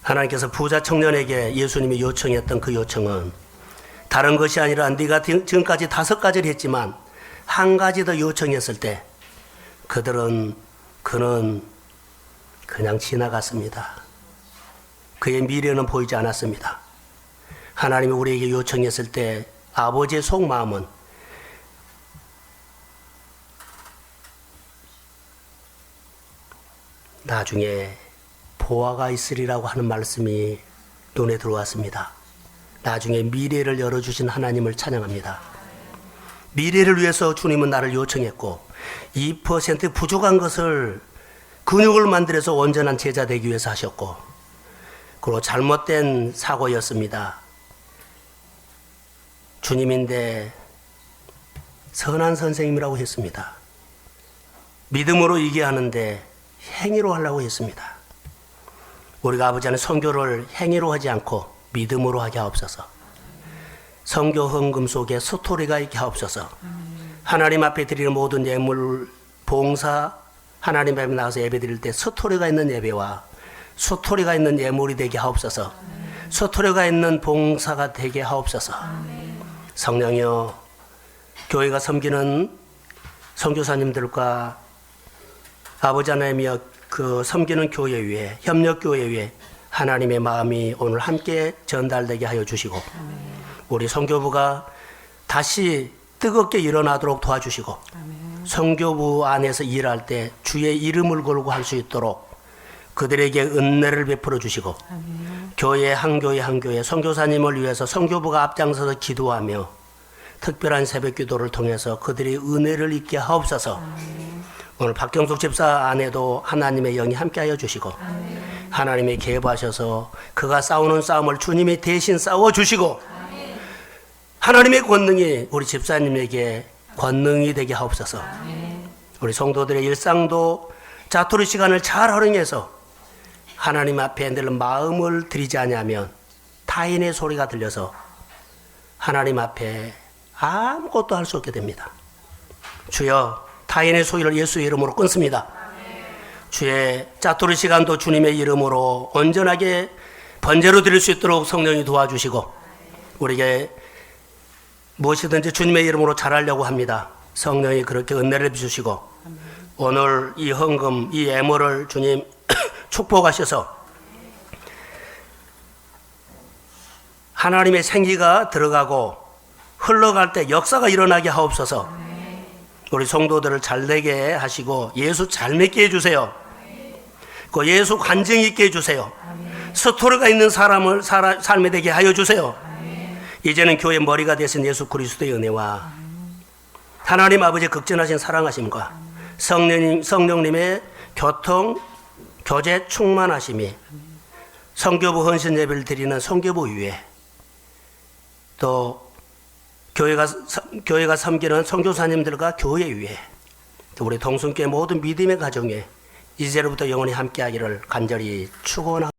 하나님께서 부자 청년에게 예수님이 요청했던 그 요청은 다른 것이 아니라 네가 지금까지 5가지를 했지만 한 가지 더 요청했을 때 그는 그냥 지나갔습니다. 그의 미래는 보이지 않았습니다. 하나님이 우리에게 요청했을 때 아버지의 속마음은 나중에 보화가 있으리라고 하는 말씀이 눈에 들어왔습니다. 나중에 미래를 열어주신 하나님을 찬양합니다. 미래를 위해서 주님은 나를 요청했고 2% 부족한 것을 근육을 만들어서 온전한 제자 되기 위해서 하셨고, 그리고 잘못된 사고였습니다. 주님인데 선한 선생님이라고 했습니다. 믿음으로 이게 하는데 행위로 하려고 했습니다. 우리가 아버지 안에 선교를 행위로 하지 않고 믿음으로 하게 하옵소서. 선교 헌금 속에 스토리가 있게 하옵소서. 하나님 앞에 드리는 모든 예물, 봉사, 하나님 앞에 나가서 예배 드릴 때 스토리가 있는 예배와 스토리가 있는 예물이 되게 하옵소서. 스토리가 있는 봉사가 되게 하옵소서. 성령이여, 교회가 섬기는 선교사님들과 아버지 하나님이여, 그 섬기는 교회 위에, 협력교회 위에 하나님의 마음이 오늘 함께 전달되게 하여 주시고, 우리 선교부가 다시 뜨겁게 일어나도록 도와주시고, 선교부 안에서 일할 때 주의 이름을 걸고 할 수 있도록 그들에게 은혜를 베풀어 주시고, 교회 한 교회 선교사님을 위해서 선교부가 앞장서서 기도하며 특별한 새벽 기도를 통해서 그들이 은혜를 입게 하옵소서. 오늘 박경숙 집사 안에도 하나님의 영이 함께하여 주시고, 하나님이 계부하셔서 그가 싸우는 싸움을 주님이 대신 싸워주시고, 하나님의 권능이 우리 집사님에게 권능이 되게 하옵소서. 우리 성도들의 일상도 자투리 시간을 잘 활용해서 하나님 앞에 늘 마음을 들이지 아니하면 타인의 소리가 들려서 하나님 앞에 아무것도 할 수 없게 됩니다. 주여, 타인의 소리를 예수의 이름으로 끊습니다. 주의 자투리 시간도 주님의 이름으로 온전하게 번제로 드릴 수 있도록 성령이 도와주시고, 우리에게 무엇이든지 주님의 이름으로 잘하려고 합니다. 성령이 그렇게 은혜를 주시고, 오늘 이 헌금, 이 예물을 주님 축복하셔서 하나님의 생기가 들어가고 흘러갈 때 역사가 일어나게 하옵소서. 우리 성도들을 잘되게 하시고 예수 잘 믿게 해주세요. 그 예수 관증 있게 해주세요. 스토리가 있는 삶이 되게 하여 주세요. 이제는 교회 머리가 되신 예수 그리스도의 은혜와 하나님 아버지의 극진하신 사랑하심과 성령님의 교제 충만하심이 선교부 헌신 예배를 드리는 선교부 위에, 또 교회가 섬기는 선교사님들과 교회 위에, 또 우리 동순교회 모든 믿음의 가정에 이제로부터 영원히 함께하기를 간절히 축원합니다.